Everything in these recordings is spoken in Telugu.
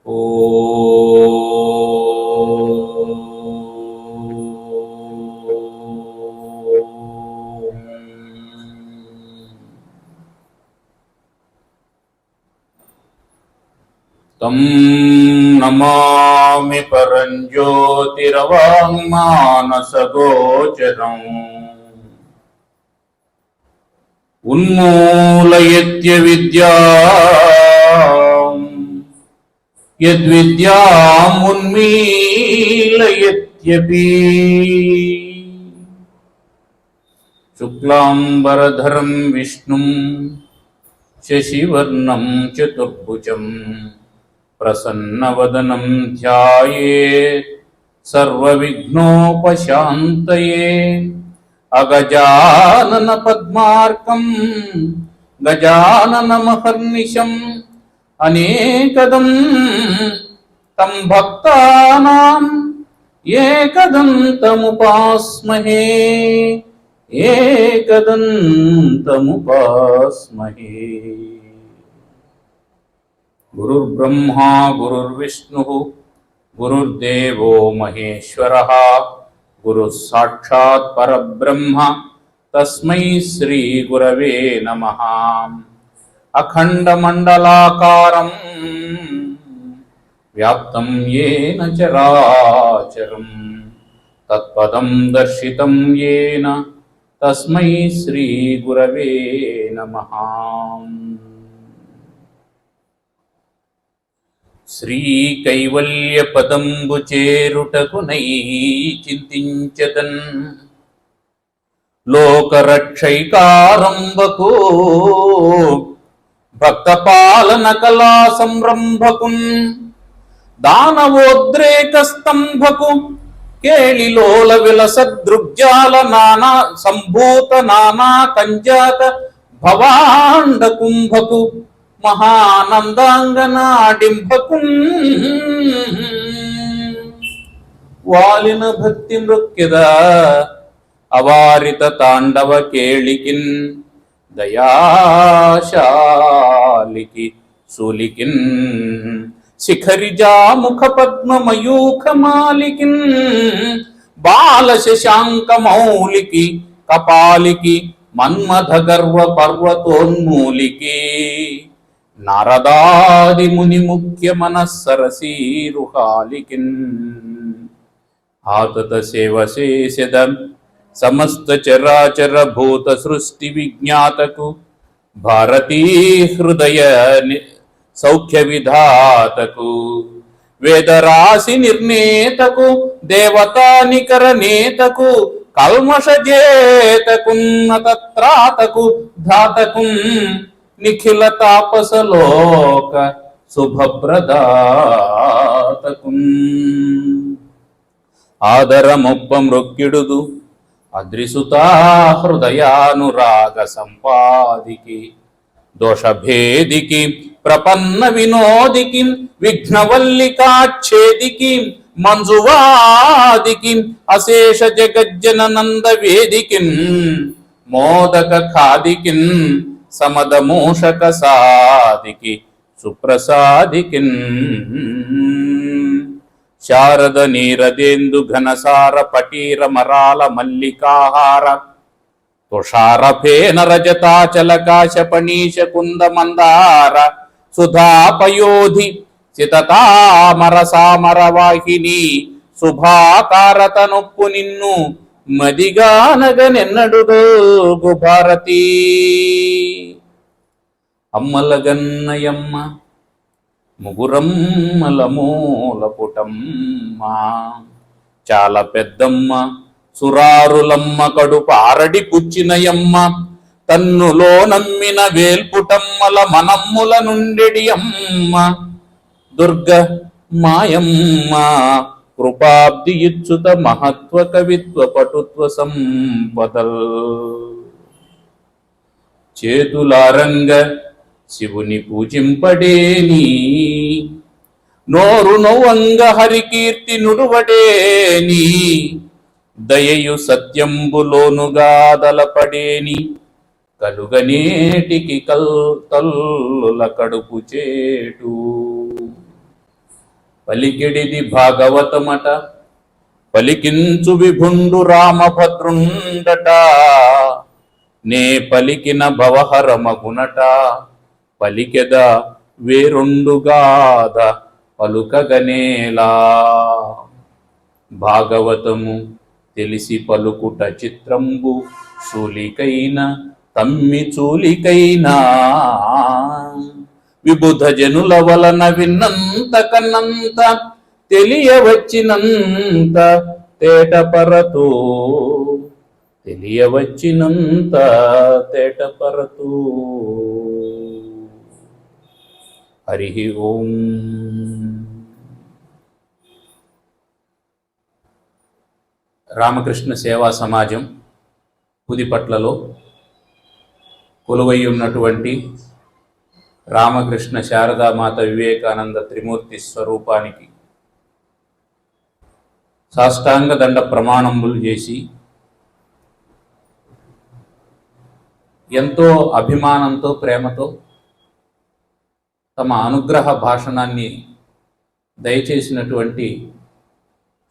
తం నమామి పరంజ్యోతిరవాంగ్మానసగోచరం ఉన్మూలయత్య విద్యాం యద్విద్యామున్మీలయత్యపి శుక్లాంబరధరం విష్ణుం శశివర్ణం చతుర్భుజం ప్రసన్నవదనం ధ్యాయేత్ సర్వవిఘ్నోపశాంతయే. అగజానన పద్మార్కం గజాననమహర్నిశం అనేకదం తం భక్తానాం ఏకదంతముపాస్మహే ఏకదంతముపాస్మహే. గురుర్బ్రహ్మా గురుర్విష్ణుః గురుర్దేవో మహేశ్వరః గురుః సాక్షాత్ పరబ్రహ్మ తస్మై శ్రీ గురవే నమః. అఖండమండలాకారం వ్యాప్తం యేన చరాచరం తత్పదం దర్శితం యేన తస్మై శ్రీ గురవే నమః. శ్రీ కైవల్య పదంబు చేరుటకునై చింతించదన్ లోకరక్షైకారంభకు భక్త పాలన కళా సంరంభకున్ దానవోద్రేక స్తంభకు కేళిలోల విలసదృగ్జాల నానా సంభూత నానా కంజాత భవాండ కుంభకు మహానందాంగనాడింభకు వాలిన భక్తి మృక్కిద అవారిత తాండవ కేళికిన్ దయాశాలికి సూలికిన్ శిఖరిజాముఖ పద్మమయూఖమాలికిన్ బాల శశాంక మౌలికి కపాలికి మన్మథ గర్వ పర్వతోన్మూలికి నారదాది ముని ముఖ్య మనస్సరసీరుహాలికిన్ ఆతత సేవశేషద సమస్త చరాచర భూత సృష్టి విజ్ఞాతకు భారతీ హృదయ సౌఖ్య విధాతకు వేదరాశి నిర్ణేతకు దేవతా నికర నేతకు కల్మషజేతకున్నతత్రాతకు ధాతకు నిఖిల తాపసలోక శుభప్రదాతకు ఆదరమొప్ప మృక్కిడుదు అద్రిసుతా హృదయానురాగ సంపాదికి దోషభేదికి ప్రపన్న వినోదికి విఘ్నవల్లికాచ్ఛేదికి మంజువాదికి అశేష జగజ్జన నంద వేదికిన్ మోదక ఖాదికిన్ సమద మూషక సాదికి సుప్రసాదికిన్ శారద నీరదేందు ఘనసార పటీర మరాల మల్లికాహార తుషార ఫేన రజతాచలకాశ పణీష కుంద మందార సుధాపయోధి సితతామర సామర వాహిని శుభాకారత నొప్పు నిన్ను మదిగానగనెన్నడుగోగు భారతీ. అమ్మలగన్నయమ్మ ముగురమ్మల మూల పుటమ్మ చాలా పెద్దమ్మ సురారులమ్మ కడుపు ఆరడి పుచ్చినయమ్మ తన్నులో నమ్మిన వేల్పుటమ్మల మనమ్ముల నుండెడి అమ్మ దుర్గ మాయమ్మ కృపాబ్ది ఇచ్చుత మహత్వ కవిత్వ పటుత్వ సంపదల్ చేతులారంగ శివుని పూజింపడేని నోరు నవ్వంగ హరికీర్తి నుడువడేని దయయు సత్యంబులోనుగా దలపడేని కలుగనేటికి తల్లుల కడుపు చేటు పలికెడిది భాగవతమట, పలికించు విభుండు రామభద్రుండట, నే పలికిన భవహరమగునట, పలికెద వేరొండుగాద పలుకగనేలా. భాగవతము తెలిసి పలుకుట చిత్రంబు, సూలికైన తమ్మి చూలికైనా, విబుధ జనుల వలన విన్నంత కన్నంత, తెలియవచ్చినంత తేటపరతు, తెలియవచ్చినంత తేటపరతు. హరి ఓం. రామకృష్ణ సేవా సమాజం పుదిపట్లలో కొలువై ఉన్నటువంటి రామకృష్ణ శారదామాత వివేకానంద త్రిమూర్తి స్వరూపానికి సాష్టాంగ దండ ప్రమాణములు చేసి ఎంతో అభిమానంతో ప్రేమతో తమ అనుగ్రహ భాషణాన్ని దయచేసినటువంటి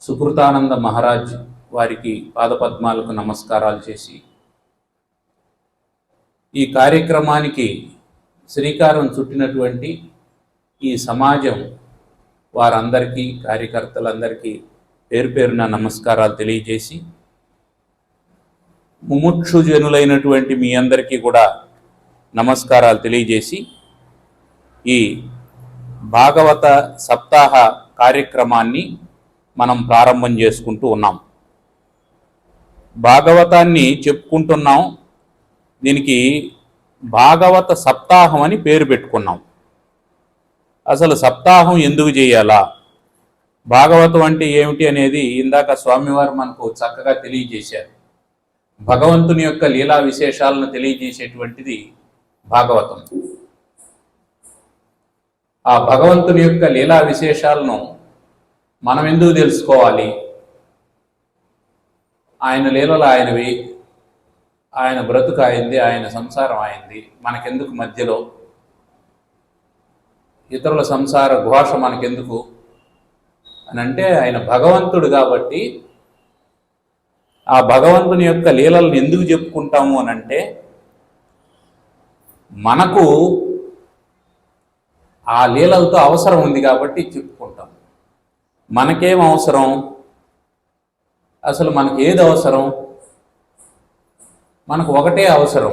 సుకృతానంద మహారాజ్ వారికి పాదపద్మాలకు నమస్కారాలు చేసి ఈ కార్యక్రమానికి శ్రీకారం చుట్టినటువంటి ఈ సమాజం వారందరికీ, కార్యకర్తలందరికీ పేరు పేరున నమస్కారాలు తెలియజేసి, ముముక్షు జనులైనటువంటి మీ అందరికీ కూడా నమస్కారాలు తెలియజేసి, ఈ భాగవత సప్తాహ కార్యక్రమాన్ని మనం ప్రారంభం చేసుకుంటూ ఉన్నాం. భాగవతాన్ని చెప్పుకుంటున్నాం. దీనికి భాగవత సప్తాహం అని పేరు పెట్టుకున్నాం. అసలు సప్తాహం ఎందుకు చేయాలా, భాగవతం అంటే ఏమిటి అనేది ఇందాక స్వామివారు మనకు చక్కగా తెలియజేశారు. భగవంతుని యొక్క లీలా విశేషాలను తెలియజేసేటువంటిది భాగవతం. ఆ భగవంతుని యొక్క లీలా విశేషాలను మనం ఎందుకు తెలుసుకోవాలి? ఆయన లీలలు ఆయనవి, ఆయన బ్రతుకు ఆయనది, ఆయన సంసారం ఆయనది. మనకెందుకు మధ్యలో ఇతరుల సంసార ఘోష మనకెందుకు అని అంటే, ఆయన భగవంతుడు కాబట్టి ఆ భగవంతుని యొక్క లీలలను ఎందుకు చెప్పుకుంటాము అని అంటే, మనకు ఆ లీలలతో అవసరం ఉంది కాబట్టి చెప్పుకుంటాం. మనకేం అవసరం? అసలు మనకి ఏది అవసరం? మనకు ఒకటే అవసరం.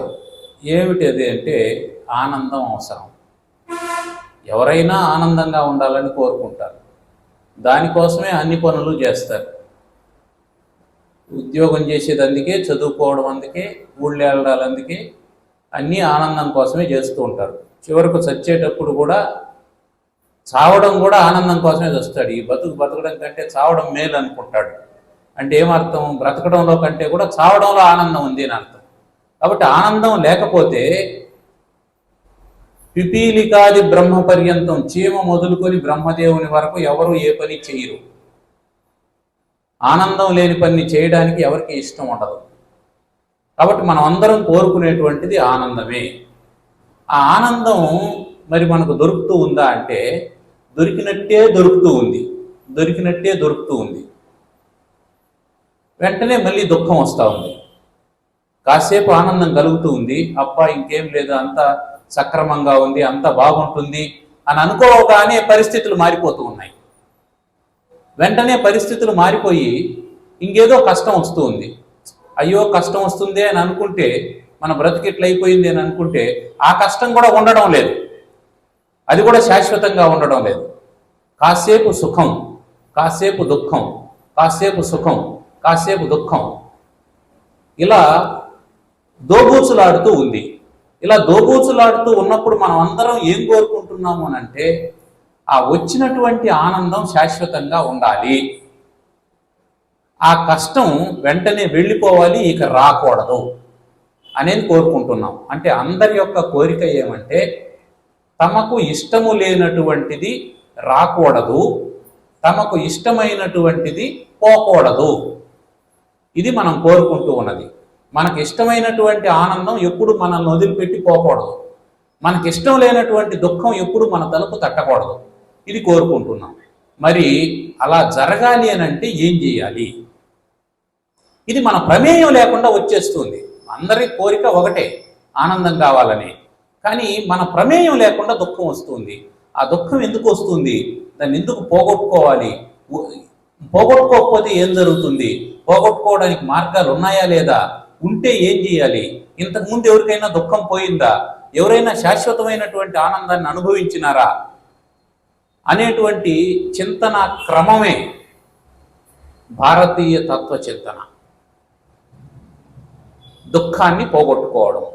ఏమిటి అది అంటే ఆనందం అవసరం. ఎవరైనా ఆనందంగా ఉండాలని కోరుకుంటారు. దానికోసమే అన్ని పనులు చేస్తారు. ఉద్యోగం చేసేది అందుకే, చదువుకోవడం అందుకే, ఊళ్ళో వెళ్ళడాలు అందుకే, అన్నీ ఆనందం కోసమే చేస్తూ ఉంటారు. చివరకు చచ్చేటప్పుడు కూడా, చావడం కూడా ఆనందం కోసమే వస్తాడు. ఈ బతకడం కంటే చావడం మేలు అనుకుంటాడు. అంటే ఏమర్థం? బ్రతకడంలో కంటే కూడా చావడంలో ఆనందం ఉంది అని అర్థం. కాబట్టి ఆనందం లేకపోతే పిపీలికాది బ్రహ్మ పర్యంతం, చీమ మొదలుకొని బ్రహ్మదేవుని వరకు ఎవరు ఏ పని చేయరు. ఆనందం లేని పని చేయడానికి ఎవరికి ఇష్టం ఉండదు. కాబట్టి మనం అందరం కోరుకునేటువంటిది ఆనందమే. ఆ ఆనందం మరి మనకు దొరుకుతూ ఉందా అంటే, దొరికినట్టే దొరుకుతూ ఉంది. వెంటనే మళ్ళీ దుఃఖం వస్తూ ఉంది. కాసేపు ఆనందం కలుగుతూ ఉంది, అబ్బా ఇంకేం లేదు, అంతా సక్రమంగా ఉంది, అంత బాగుంటుంది అని అనుకోగానే పరిస్థితులు మారిపోతూ ఉన్నాయి. వెంటనే పరిస్థితులు మారిపోయి ఇంకేదో కష్టం వస్తూ ఉంది. అయ్యో కష్టం వస్తుంది అని అనుకుంటే, మన బ్రతికి ఎట్లయిపోయింది అని అనుకుంటే, ఆ కష్టం కూడా ఉండడం లేదు, అది కూడా శాశ్వతంగా ఉండడం లేదు. కాసేపు సుఖం, కాసేపు దుఃఖం, కాసేపు సుఖం, కాసేపు దుఃఖం, ఇలా దోబూచులాడుతూ ఉంది. ఇలా దోబూచులాడుతూ ఉన్నప్పుడు మనం అందరం ఏం కోరుకుంటున్నాము అని అంటే, ఆ వచ్చినటువంటి ఆనందం శాశ్వతంగా ఉండాలి, ఆ కష్టం వెంటనే వెళ్ళిపోవాలి, ఇక రాకూడదు అనేది కోరుకుంటున్నాం. అంటే అందరి యొక్క కోరిక ఏమంటే, తమకు ఇష్టము లేనటువంటిది రాకూడదు, తమకు ఇష్టమైనటువంటిది పోకూడదు. ఇది మనం కోరుకుంటూ ఉన్నది. మనకి ఇష్టమైనటువంటి ఆనందం ఎప్పుడు మనల్ని వదిలిపెట్టి పోకూడదు, మనకి ఇష్టం లేనటువంటి దుఃఖం ఎప్పుడు మన తలుపు తట్టకూడదు. ఇది కోరుకుంటున్నాం. మరి అలా జరగాలి అని అంటే ఏం చేయాలి? ఇది మన ప్రమేయం లేకుండా వచ్చేస్తుంది. అందరి కోరిక ఒకటే, ఆనందం కావాలని. కానీ మన ప్రమేయం లేకుండా దుఃఖం వస్తుంది. ఆ దుఃఖం ఎందుకు వస్తుంది? దాన్ని ఎందుకు పోగొట్టుకోవాలి? పోగొట్టుకోకపోతే ఏం జరుగుతుంది? పోగొట్టుకోవడానికి మార్గాలు ఉన్నాయా లేదా? ఉంటే ఏం చేయాలి? ఇంతకుముందు ఎవరికైనా దుఃఖం పోయిందా? ఎవరైనా శాశ్వతమైనటువంటి ఆనందాన్ని అనుభవించినారా అనేటువంటి చింతన క్రమమే భారతీయ తత్వ చింతన. దుఃఖాన్ని పోగొట్టుకోవడం,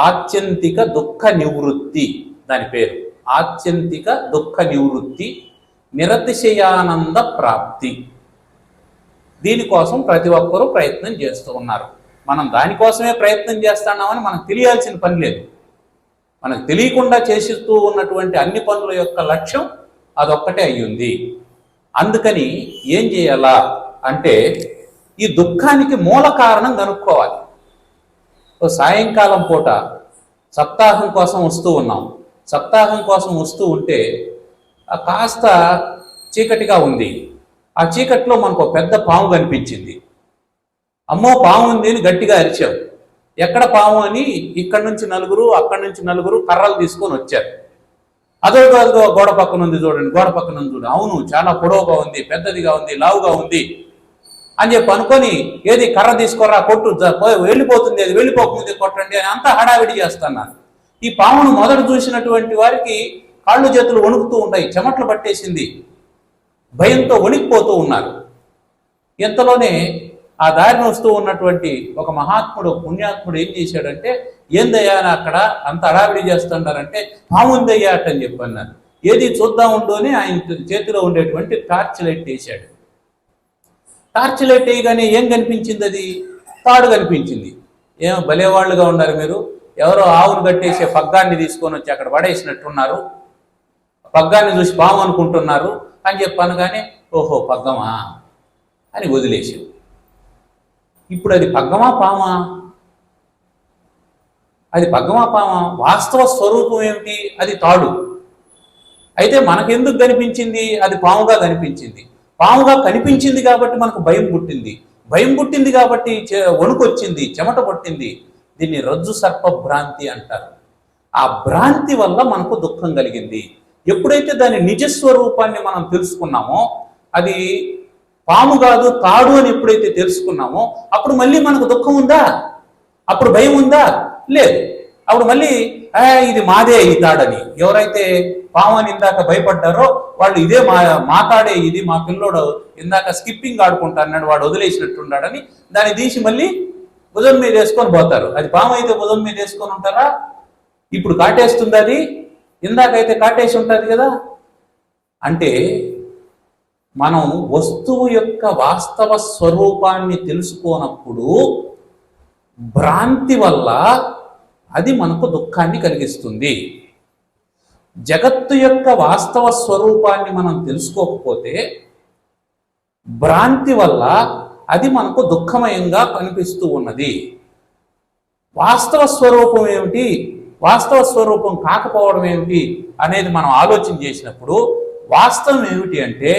ఆత్యంతిక దుఃఖ నివృత్తి దాని పేరు. ఆత్యంతిక దుఃఖ నివృత్తి, నిరతిశయానంద ప్రాప్తి. దీనికోసం ప్రతి ఒక్కరూ ప్రయత్నం చేస్తూ ఉన్నారు. మనం దానికోసమే ప్రయత్నం చేస్తున్నామని మనకు తెలియాల్సిన పని లేదు. మనకు తెలియకుండా చేస్తూ ఉన్నటువంటి అన్ని పనుల యొక్క లక్ష్యం అదొక్కటే అయ్యింది. అందుకని ఏం చేయాలా అంటే ఈ దుఃఖానికి మూల కారణం కనుక్కోవాలి. సాయంకాలం పూట సప్తాహం కోసం వస్తూ ఉన్నాం. సప్తాహం కోసం వస్తూ ఉంటే కాస్త చీకటిగా ఉంది. ఆ చీకట్లో మనకు పెద్ద పాము కనిపించింది. అమ్మో పాము ఉంది అని గట్టిగా అరిచాం. ఎక్కడ పాము అని ఇక్కడి నుంచి నలుగురు, అక్కడి నుంచి నలుగురు కర్రలు తీసుకొని వచ్చారు. అదో గోడ పక్కన ఉంది చూడండి, గోడ పక్కన ఉంది చూడండి. అవును, చాలా పొడవుగా ఉంది, పెద్దదిగా ఉంది, లావుగా ఉంది అని చెప్పి అనుకొని, ఏది కర్ర తీసుకోరా కొట్టు, వెళ్ళిపోతుంది, అది వెళ్ళిపోకముందే కొట్టండి అని అంతా హడావిడి చేస్తున్నాను. ఈ పామును మొదట చూసినటువంటి వారికి కాళ్ళు చేతులు వణుకుతూ ఉంటాయి, చెమట్లు పట్టేసింది, భయంతో వణికిపోతూ ఉన్నారు. ఎంతలోనే ఆ దారిని వస్తూ ఉన్నటువంటి ఒక మహాత్ముడు, పుణ్యాత్ముడు ఏం చేశాడంటే, ఏందయ్యా అక్కడ అంత హడావిడి చేస్తుంటారంటే, పాముందయ్యా అట్టని చెప్పి అన్నారు. ఏది చూద్దాం ఉండు అని ఆయన చేతిలో ఉండేటువంటి టార్చ్ లైట్ వేశాడు. టార్చ్ లైట్ వేయగానే ఏం కనిపించింది? అది తాడు కనిపించింది. ఏమో భలేవాళ్ళుగా ఉన్నారు మీరు, ఎవరో ఆవును కట్టేసే పగ్గాన్ని తీసుకొని వచ్చి అక్కడ పడేసినట్టున్నారు, పగ్గాన్ని చూసి పాము అనుకుంటున్నారు అని చెప్పి అనగానే, ఓహో పగ్గమా అని వదిలేసాడు. ఇప్పుడు అది పగ్గమా పామా? అది పగ్గమా పామా? వాస్తవ స్వరూపం ఏమిటి? అది తాడు. అయితే మనకెందుకు కనిపించింది? అది పాముగా కనిపించింది. పాముగా కనిపించింది కాబట్టి మనకు భయం పుట్టింది. భయం పుట్టింది కాబట్టి వణుకొచ్చింది, చెమట పట్టింది. దీన్ని రజ్జు సర్ప భ్రాంతి అంటారు. ఆ భ్రాంతి వల్ల మనకు దుఃఖం కలిగింది. ఎప్పుడైతే దాని నిజస్వరూపాన్ని మనం తెలుసుకున్నామో, అది పాము కాదు తాడు అని ఎప్పుడైతే తెలుసుకున్నామో, అప్పుడు మళ్ళీ మనకు దుఃఖం ఉందా? అప్పుడు భయం ఉందా? లేదు. అప్పుడు మళ్ళీ ఇది మాదే ఈ తాడని, ఎవరైతే పాము అని ఇందాక భయపడ్డారో వాళ్ళు ఇదే మా తాడే, ఇది మా పిల్లోడు ఇందాక స్కిప్పింగ్ ఆడుకుంటా అన్నాడు, వాడు వదిలేసినట్టున్నాడని దాన్ని తీసి మళ్ళీ భుజం మీద వేసుకొని పోతారు. అది పాము అయితే భుజం మీద వేసుకొని ఉంటారా? ఇప్పుడు కాటేస్తుంది, అది ఇందాకైతే కాటేసి ఉంటుంది కదా. అంటే మనం వస్తువు యొక్క వాస్తవ స్వరూపాన్ని తెలుసుకోనప్పుడు భ్రాంతి వల్ల అది మనకు దుఃఖాన్ని కలిగిస్తుంది. జగత్తు యొక్క వాస్తవ స్వరూపాన్ని మనం తెలుసుకోకపోతే భ్రాంతి వల్ల అది మనకు దుఃఖమయంగా కనిపిస్తూ ఉన్నది. వాస్తవ స్వరూపం ఏమిటి, వాస్తవ స్వరూపం కాకపోవడం ఏమిటి అనేది మనం ఆలోచన చేసినప్పుడు వాస్తవం ఏమిటి అంటే,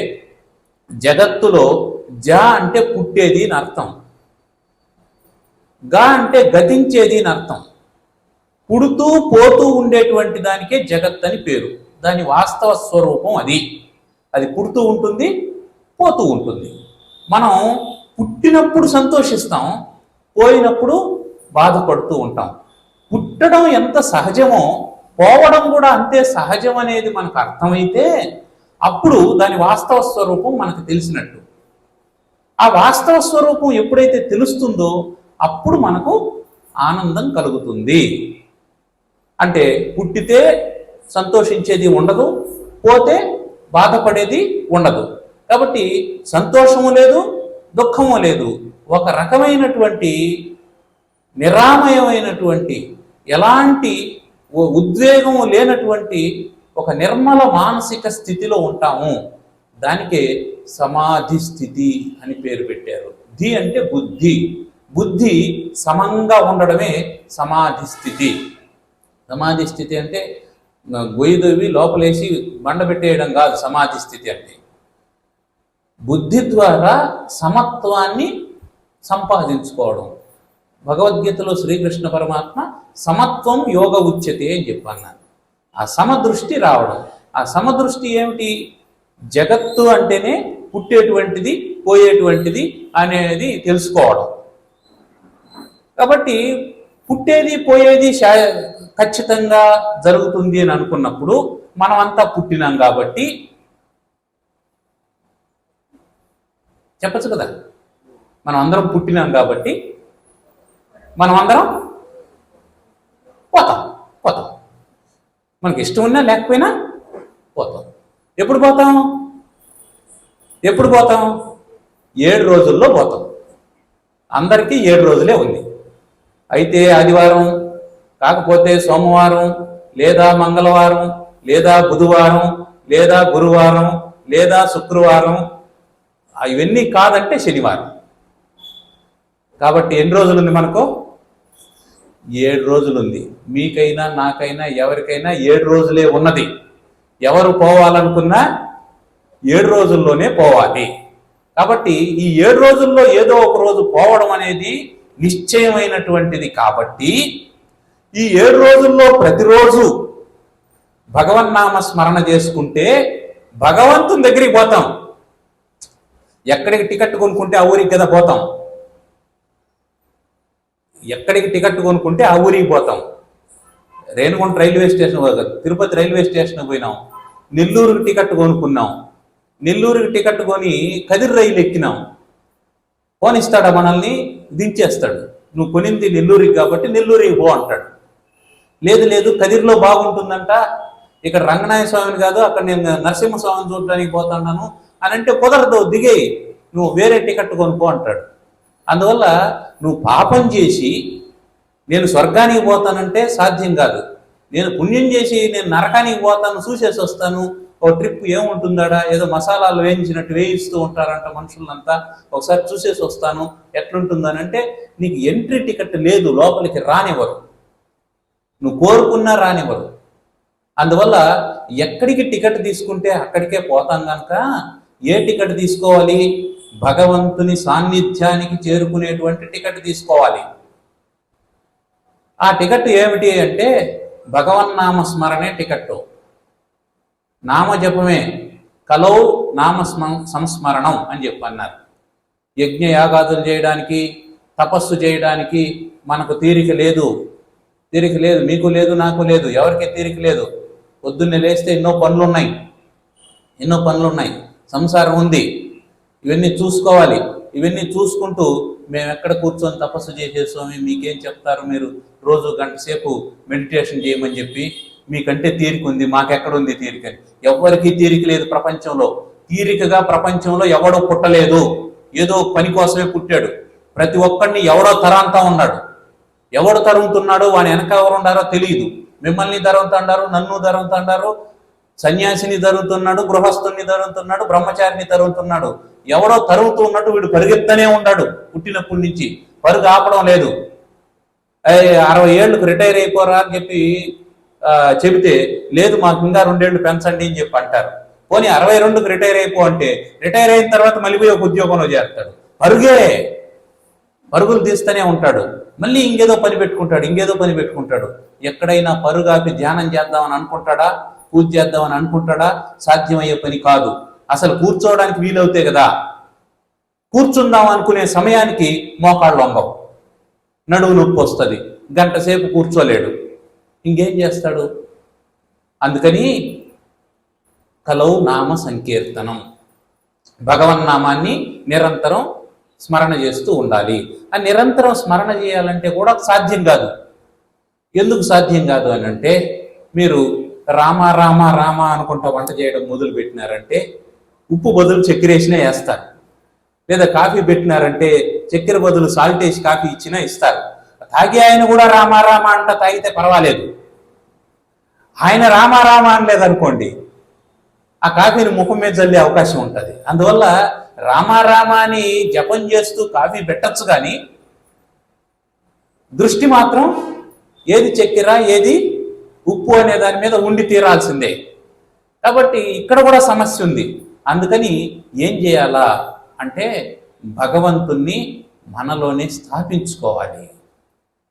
జగత్తులో జ అంటే పుట్టేది అని అర్థం, గా అంటే గతించేది అని అర్థం. పుడుతూ పోతూ ఉండేటువంటి దానికే జగత్ అని పేరు. దాని వాస్తవ స్వరూపం అది. అది పుడుతూ ఉంటుంది, పోతూ ఉంటుంది. మనం పుట్టినప్పుడు సంతోషిస్తాం, పోయినప్పుడు బాధపడుతూ ఉంటాం. పుట్టడం ఎంత సహజమో పోవడం కూడా అంతే సహజం అనేది మనకు అర్థమైతే అప్పుడు దాని వాస్తవ స్వరూపం మనకు తెలిసినట్టు. ఆ వాస్తవ స్వరూపం ఎప్పుడైతే తెలుస్తుందో అప్పుడు మనకు ఆనందం కలుగుతుంది. అంటే పుట్టితే సంతోషించేది ఉండదు, పోతే బాధపడేది ఉండదు. కాబట్టి సంతోషము లేదు, దుఃఖము లేదు. ఒక రకమైనటువంటి నిరామయమైనటువంటి, ఎలాంటి ఉద్వేగము లేనటువంటి ఒక నిర్మల మానసిక స్థితిలో ఉంటాము. దానికే సమాధి స్థితి అని పేరు పెట్టారు. ధి అంటే బుద్ధి. బుద్ధి సమంగా ఉండడమే సమాధి స్థితి. సమాధి స్థితి అంటే గొయ్యి దొవ్వి లోపలేసి బండబెట్టేయడం కాదు సమాధి స్థితి అంటే. బుద్ధి ద్వారా సమత్వాన్ని సంపాదించుకోవడం. భగవద్గీతలో శ్రీకృష్ణ పరమాత్మ సమత్వం యోగ ఉచ్యతే అని చెప్పన్నాను. ఆ సమదృష్టి రావడం. ఆ సమదృష్టి ఏమిటి? జగత్తు అంటేనే పుట్టేటువంటిది పోయేటువంటిది అనేది తెలుసుకోవడం. కాబట్టి పుట్టేది పోయేది ఖచ్చితంగా జరుగుతుంది అని అనుకున్నప్పుడు మనమంతా పుట్టినాం కాబట్టి చెప్పచ్చు కదా, మనం అందరం పుట్టినాం కాబట్టి మనం అందరం పోతాం. మనకి ఇష్టం ఉన్నా లేకపోయినా పోతాం. ఎప్పుడు పోతాం? 7 రోజుల్లో పోతాం. అందరికీ 7 రోజులే ఉంది. అయితే ఆదివారం కాకపోతే సోమవారం లేదా మంగళవారం లేదా బుధవారం లేదా గురువారం లేదా శుక్రవారం, ఇవన్నీ కాదంటే శనివారం. కాబట్టి ఎన్ని రోజులుంది మనకు? 7 రోజులుంది. మీకైనా నాకైనా ఎవరికైనా 7 రోజులే ఉన్నది. ఎవరు పోవాలనుకున్నా 7 రోజుల్లోనే పోవాలి. కాబట్టి ఈ 7 రోజుల్లో ఏదో ఒక రోజు పోవడం అనేది నిశ్చయమైనటువంటిది. కాబట్టి ఈ 7 రోజుల్లో ప్రతిరోజు భగవన్నామ స్మరణ చేసుకుంటే భగవంతుని దగ్గరికి పోతాం. ఎక్కడికి టికెట్ కొనుక్కుంటే ఆ ఊరికి కదా పోతాం. ఎక్కడికి టికెట్ కొనుక్కుంటే ఆ ఊరికి పోతాం. Renigunta railway station, Tirupati railway station పోయినాం. నెల్లూరుకి టికెట్ కొనుక్కున్నాం. నెల్లూరుకి టికెట్ కొని కదిరి రైలు ఎక్కినాం. పోనిస్తాడా? మనల్ని దించేస్తాడు. నువ్వు కొనింది నెల్లూరికి కాబట్టి నెల్లూరికి పో అంటాడు. లేదు కదిరిలో బాగుంటుందంట, ఇక్కడ రంగనాయ స్వామిని కాదు అక్కడ నేను నరసింహస్వామిని చూడడానికి పోతున్నాను అని అంటే కుదరదు, దిగేయి, నువ్వు వేరే టికెట్ కొనుక్కో అంటాడు. అందువల్ల నువ్వు పాపం చేసి నేను స్వర్గానికి పోతానంటే సాధ్యం కాదు. నేను పుణ్యం చేసి నేను నరకానికి పోతాను, చూసేసి వస్తాను, ఓ ట్రిప్ ఏముంటుందాడా, ఏదో మసాలాలు వేయించినట్టు వేయిస్తూ ఉంటారంట మనుషులంతా, ఒకసారి చూసేసి వస్తాను ఎట్లుంటుందని అంటే నీకు ఎంట్రీ టికెట్ లేదు, లోపలికి రానివ్వరు, నువ్వు కోరుకున్నా రానివ్వరు. అందువల్ల ఎక్కడికి టికెట్ తీసుకుంటే అక్కడికే పోతాం కనుక ఏ టికెట్ తీసుకోవాలి? భగవంతుని సాన్నిధ్యానికి చేరుకునేటువంటి టికెట్ తీసుకోవాలి. ఆ టికెట్ ఏమిటి అంటే భగవన్నామ స్మరణే టికెట్. నామజపమే కలౌ నామ సంస్మరణం అని చెప్పి అన్నారు. యజ్ఞ యాగాదులు చేయడానికి, తపస్సు చేయడానికి మనకు తీరిక లేదు. మీకు లేదు, నాకు లేదు, ఎవరికి తీరిక లేదు. పొద్దున్నే లేస్తే ఎన్నో పనులు ఉన్నాయి, సంసారం ఉంది, ఇవన్నీ చూసుకోవాలి. ఇవన్నీ చూసుకుంటూ మేము ఎక్కడ కూర్చొని తపస్సు చేసే స్వామి మీకేం చెప్తారు, మీరు రోజు గంట సేపు మెడిటేషన్ చేయమని చెప్పి మీకంటే తీరిక ఉంది, మాకెక్కడుంది తీరిక? ఎవరికి తీరిక లేదు ప్రపంచంలో. తీరికగా ప్రపంచంలో ఎవడో పుట్టలేదు, ఏదో పని కోసమే పుట్టాడు. ప్రతి ఒక్కడిని ఎవడో తరాంతా ఉన్నాడు. ఎవడు తరుగుతున్నాడో వాని వెనక ఎవరు ఉండారో తెలియదు. మిమ్మల్ని తరుగుతుండారు, నన్ను తరుగుతుండారు, సన్యాసిని తరుగుతున్నాడు, గృహస్థుని తరుగుతున్నాడు, బ్రహ్మచారిని తరుగుతున్నాడు. ఎవడో తరుగుతూ ఉన్నట్టు వీడు పరిగెత్తనే ఉన్నాడు. పుట్టినప్పటి నుంచి పరుగు ఆపడం లేదు. 60 ఏళ్ళకు రిటైర్ అయిపోరా అని చెబితే లేదు మాకు ఇంకా 2 ఏళ్ళు పెంచండి అని చెప్పి అంటారు. పోనీ 62కు రిటైర్ అయిపో అంటే రిటైర్ అయిన తర్వాత మళ్ళీ పోయి ఒక ఉద్యోగంలో చేస్తాడు. పరుగులు తీస్తూనే ఉంటాడు. మళ్ళీ ఇంకేదో పని పెట్టుకుంటాడు. ఎక్కడైనా పరుగాపి ధ్యానం చేద్దామని అనుకుంటాడా, పూజ చేద్దామని అనుకుంటాడా? సాధ్యమయ్యే పని కాదు. అసలు కూర్చోవడానికి వీలవుతే కదా. కూర్చుందాం అనుకునే సమయానికి మోకాళ్ళు వంగవు, నడువు నొప్పి వస్తుంది, గంట సేపు కూర్చోలేడు, ఇంకేం చేస్తాడు? అందుకని కలౌ నామ సంకీర్తనం, భగవన్నామాన్ని నిరంతరం స్మరణ చేస్తూ ఉండాలి. ఆ నిరంతరం స్మరణ చేయాలంటే కూడా సాధ్యం కాదు. ఎందుకు సాధ్యం కాదు అని అంటే మీరు రామ రామ రామ అనుకుంటా వంట చేయడం మొదలు పెట్టినారంటే ఉప్పు బదులు చక్కెర వేసినా వేస్తారు, లేదా కాఫీ పెట్టినారంటే చక్కెర బదులు సాల్ట్ వేసి కాఫీ ఇచ్చినా ఇస్తారు. తాగి ఆయన కూడా రామ రామ అంట తాగితే పర్వాలేదు. ఆయన రామ రామ అనలేదనుకోండి, ఆ కాఫీని ముఖం మీద చల్లే అవకాశం ఉంటుంది. అందువల్ల రామారామాని జపం చేస్తూ కాఫీ పెట్టచ్చు, కానీ దృష్టి మాత్రం ఏది చక్కెర ఏది ఉప్పు అనే దాని మీద ఉండి తీరాల్సిందే. కాబట్టి ఇక్కడ కూడా సమస్య ఉంది. అందుకని ఏం చేయాలా అంటే భగవంతుణ్ణి మనలోనే స్థాపించుకోవాలి.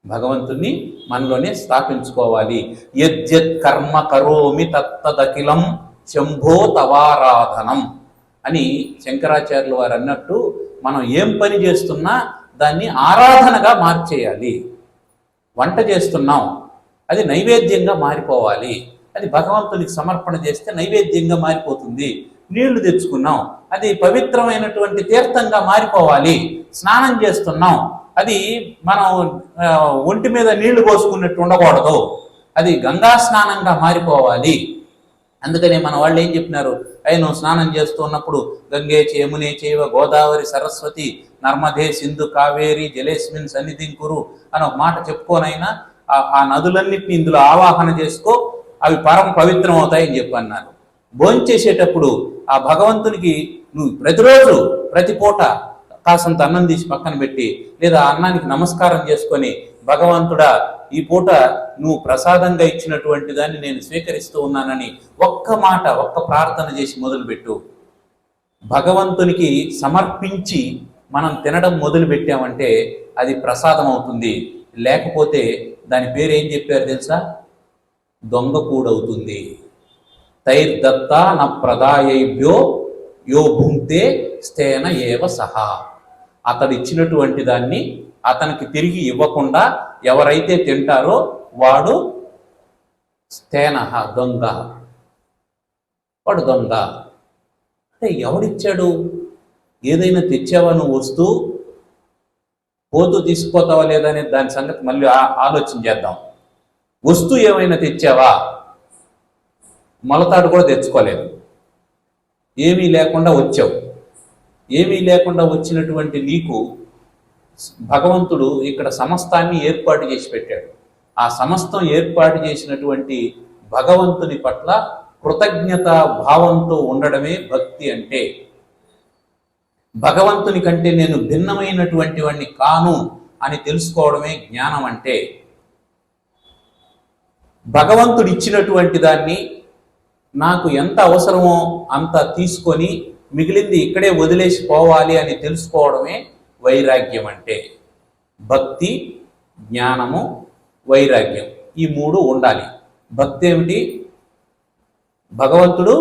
భగవంతుణ్ణి మనలోనే స్థాపించుకోవాలి. యద్యత్ కర్మ కరోమి తత్తదఖిలం శంభో తవారాధనం అని శంకరాచార్యులు వారు అన్నట్టు మనం ఏం పని చేస్తున్నా దాన్ని ఆరాధనగా మార్చేయాలి. వంట చేస్తున్నాం, అది నైవేద్యంగా మారిపోవాలి. అది భగవంతునికి సమర్పణ చేస్తే నైవేద్యంగా మారిపోతుంది. నీళ్లు తెచ్చుకున్నాం, అది పవిత్రమైనటువంటి తీర్థంగా మారిపోవాలి. స్నానం చేస్తున్నాం, అది మనం ఒంటి మీద నీళ్లు పోసుకున్నట్టు ఉండకూడదు, అది గంగా స్నానంగా మారిపోవాలి. అందుకనే మన వాళ్ళు ఏం చెప్పినారు, నువ్వు స్నానం చేస్తూ ఉన్నప్పుడు గంగే యమునే చైవ గోదావరి సరస్వతి నర్మదే సింధు కావేరి జలేస్మిన్ సన్నిధిం కురు అని ఒక మాట చెప్పుకోనైనా ఆ నదులన్నింటినీ ఇందులో ఆవాహన చేసుకో, అవి పరమ పవిత్రం అవుతాయని చెప్పి అన్నారు. భోంచేసేటప్పుడు ఆ భగవంతునికి నువ్వు ప్రతిరోజు ప్రతి పూట కాసంత అన్నం తీసి పక్కన పెట్టి లేదా అన్నానికి నమస్కారం చేసుకొని, భగవంతుడా ఈ పూట నువ్వు ప్రసాదంగా ఇచ్చినటువంటి దాన్ని నేను స్వీకరిస్తూ ఉన్నానని ఒక్క మాట ఒక్క ప్రార్థన చేసి మొదలుపెట్టు. భగవంతునికి సమర్పించి మనం తినడం మొదలు పెట్టామంటే అది ప్రసాదం అవుతుంది. లేకపోతే దాని పేరు ఏం చెప్పారు తెలుసా? దొంగ కూడవుతుంది. తైర్దత్త న ప్రదాయభ్యో యో భుంక్తే స్థేన ఏవ సహా. అతడు ఇచ్చినటువంటి దాన్ని అతనికి తిరిగి ఇవ్వకుండా ఎవరైతే తింటారో వాడు స్థేన దొంగ, వాడు దొంగ. అంటే ఎవడిచ్చాడు? ఏదైనా తెచ్చావా నువ్వు వస్తూ పోతూ తీసుకుపోతావా లేదనే దాని సంగతి మళ్ళీ ఆలోచన చేద్దాం. వస్తూ ఏమైనా తెచ్చావా? మొలతాడు కూడా తెచ్చుకోలేదు, ఏమీ లేకుండా వచ్చావు. ఏమీ లేకుండా వచ్చినటువంటి నీకు భగవంతుడు ఇక్కడ సమస్తాన్ని ఏర్పాటు చేసి పెట్టాడు. ఆ సమస్తం ఏర్పాటు చేసినటువంటి భగవంతుని పట్ల కృతజ్ఞత భావంతో ఉండడమే భక్తి అంటే. భగవంతుని కంటే నేను భిన్నమైనటువంటి వాడిని కాను అని తెలుసుకోవడమే జ్ఞానం అంటే. భగవంతుడు ఇచ్చినటువంటి దాన్ని నాకు ఎంత అవసరమో అంత తీసుకొని మిగిలింది ఇక్కడే వదిలేసి పోవాలి అని తెలుసుకోవడమే వైరాగ్యం అంటే. భక్తి, జ్ఞానము, వైరాగ్యం ఈ మూడు ఉండాలి. భక్తి ఏమిటి? భగవంతుడు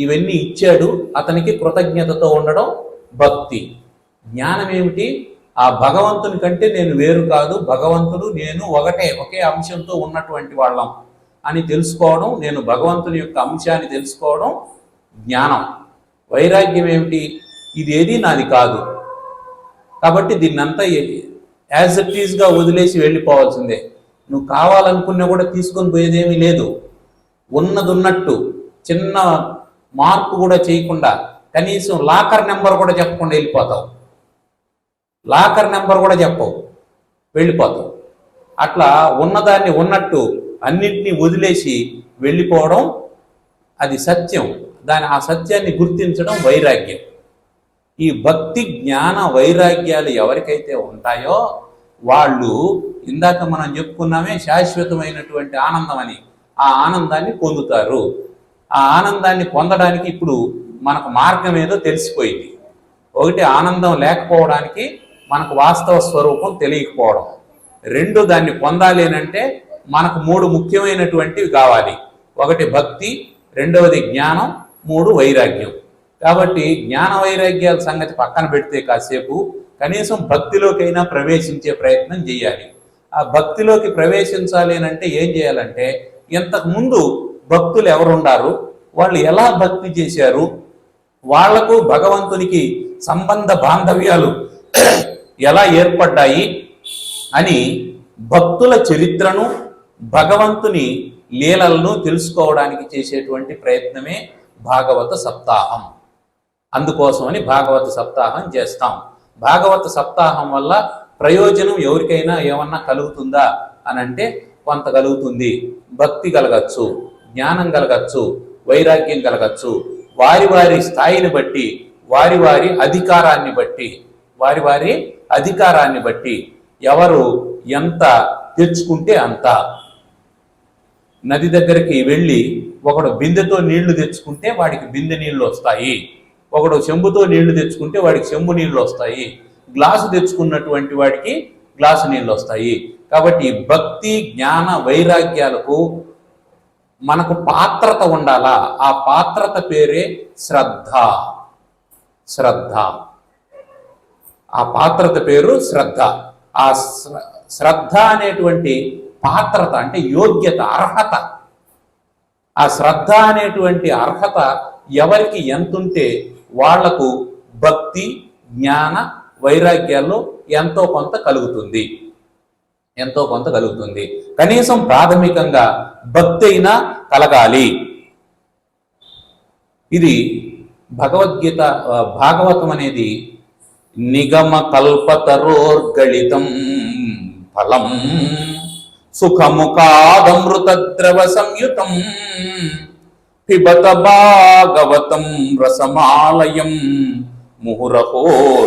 ఇవన్నీ ఇచ్చాడు, అతనికి కృతజ్ఞతతో ఉండడం భక్తి. జ్ఞానం ఏమిటి? ఆ భగవంతుని కంటే నేను వేరు కాదు, భగవంతుడు నేను ఒకటే, ఒకే అంశంతో ఉన్నటువంటి వాళ్ళం అని తెలుసుకోవడం, నేను భగవంతుని యొక్క అంశాన్ని తెలుసుకోవడం జ్ఞానం. వైరాగ్యం ఏమిటి? ఇది ఏది నాది కాదు కాబట్టి దీన్నంతా యాజ్ ఇట్ ఈజ్గా వదిలేసి వెళ్ళిపోవాల్సిందే. నువ్వు కావాలనుకున్నా కూడా తీసుకొని పోయేదేమీ లేదు. ఉన్నది ఉన్నట్టు చిన్న మార్పు కూడా చేయకుండా, కనీసం లాకర్ నెంబర్ కూడా చెప్పకుండా వెళ్ళిపోతావు. లాకర్ నెంబర్ కూడా చెప్పవు, వెళ్ళిపోతావు. అట్లా ఉన్నదాన్ని ఉన్నట్టు అన్నింటినీ వదిలేసి వెళ్ళిపోవడం అది సత్యం. ఆ సత్యాన్ని గుర్తించడం వైరాగ్యం. ఈ భక్తి, జ్ఞాన, వైరాగ్యాలు ఎవరికైతే ఉంటాయో వాళ్ళు ఇందాక మనం చెప్పుకున్నామే శాశ్వతమైనటువంటి ఆనందం అని, ఆ ఆనందాన్ని పొందుతారు. ఆ ఆనందాన్ని పొందడానికి ఇప్పుడు మనకు మార్గం ఏదో తెలిసిపోయింది. ఒకటి, ఆనందం లేకపోవడానికి మనకు వాస్తవ స్వరూపం తెలియకపోవడం. రెండు, దాన్ని పొందాలి అంటే మనకు మూడు ముఖ్యమైనటువంటివి కావాలి. ఒకటి భక్తి, రెండవది జ్ఞానం, మూడు వైరాగ్యం. కాబట్టి జ్ఞాన వైరాగ్యాల సంగతి పక్కన పెడితే కాసేపు కనీసం భక్తిలోకైనా ప్రవేశించే ప్రయత్నం చేయాలి. ఆ భక్తిలోకి ప్రవేశించాలి అంటే ఏం చేయాలంటే, ఇంతకుముందు భక్తులు ఎవరున్నారు, వాళ్ళు ఎలా భక్తి చేశారు, వాళ్లకు భగవంతునికి సంబంధ బాంధవ్యాలు ఎలా ఏర్పడ్డాయి అని భక్తుల చరిత్రను, భగవంతుని లీలలను తెలుసుకోవడానికి చేసేటువంటి ప్రయత్నమే భాగవత సప్తాహం. అందుకోసమని భాగవత సప్తాహం చేస్తాం. భాగవత సప్తాహం వల్ల ప్రయోజనం ఎవరికైనా ఏమన్నా కలుగుతుందా అని అంటే కొంత కలుగుతుంది. భక్తి కలగచ్చు, జ్ఞానం కలగచ్చు, వైరాగ్యం కలగచ్చు. వారి వారి స్థాయిని బట్టి, వారి వారి అధికారాన్ని బట్టి, వారి వారి అధికారాన్ని బట్టి ఎవరు ఎంత తెచ్చుకుంటే అంత. నది దగ్గరికి వెళ్ళి ఒకడు బిందెతో నీళ్లు తెచ్చుకుంటే వాడికి బిందె నీళ్లు వస్తాయి, ఒకడు చెంబుతో నీళ్లు తెచ్చుకుంటే వాడికి చెంబు నీళ్లు వస్తాయి, గ్లాసు తెచ్చుకున్నటువంటి వాడికి గ్లాసు నీళ్లు వస్తాయి. కాబట్టి భక్తి జ్ఞాన వైరాగ్యాలకు మనకు పాత్రత ఉండాలా. ఆ పాత్రత పేరే శ్రద్ధ. శ్రద్ధ, ఆ పాత్రత పేరు శ్రద్ధ. ఆ శ్రద్ధ అనేటువంటి పాత్రత అంటే యోగ్యత, అర్హత. ఆ శ్రద్ధ అనేటువంటి అర్హత ఎవరికి ఎంతుంటే వాళ్లకు భక్తి జ్ఞాన వైరాగ్యాల్లో ఎంతో కొంత కలుగుతుంది, ఎంతో కొంత కలుగుతుంది. కనీసం ప్రాథమికంగా భక్తి అయినా కలగాలి. ఇది భగవద్గీత భాగవతం అనేది నిగమ కల్పతరోర్గళితం ఫలం సుఖముఖాదమృత ద్రవ సంయుతం పిబత భాగవతం రసమాలయం ముహురహో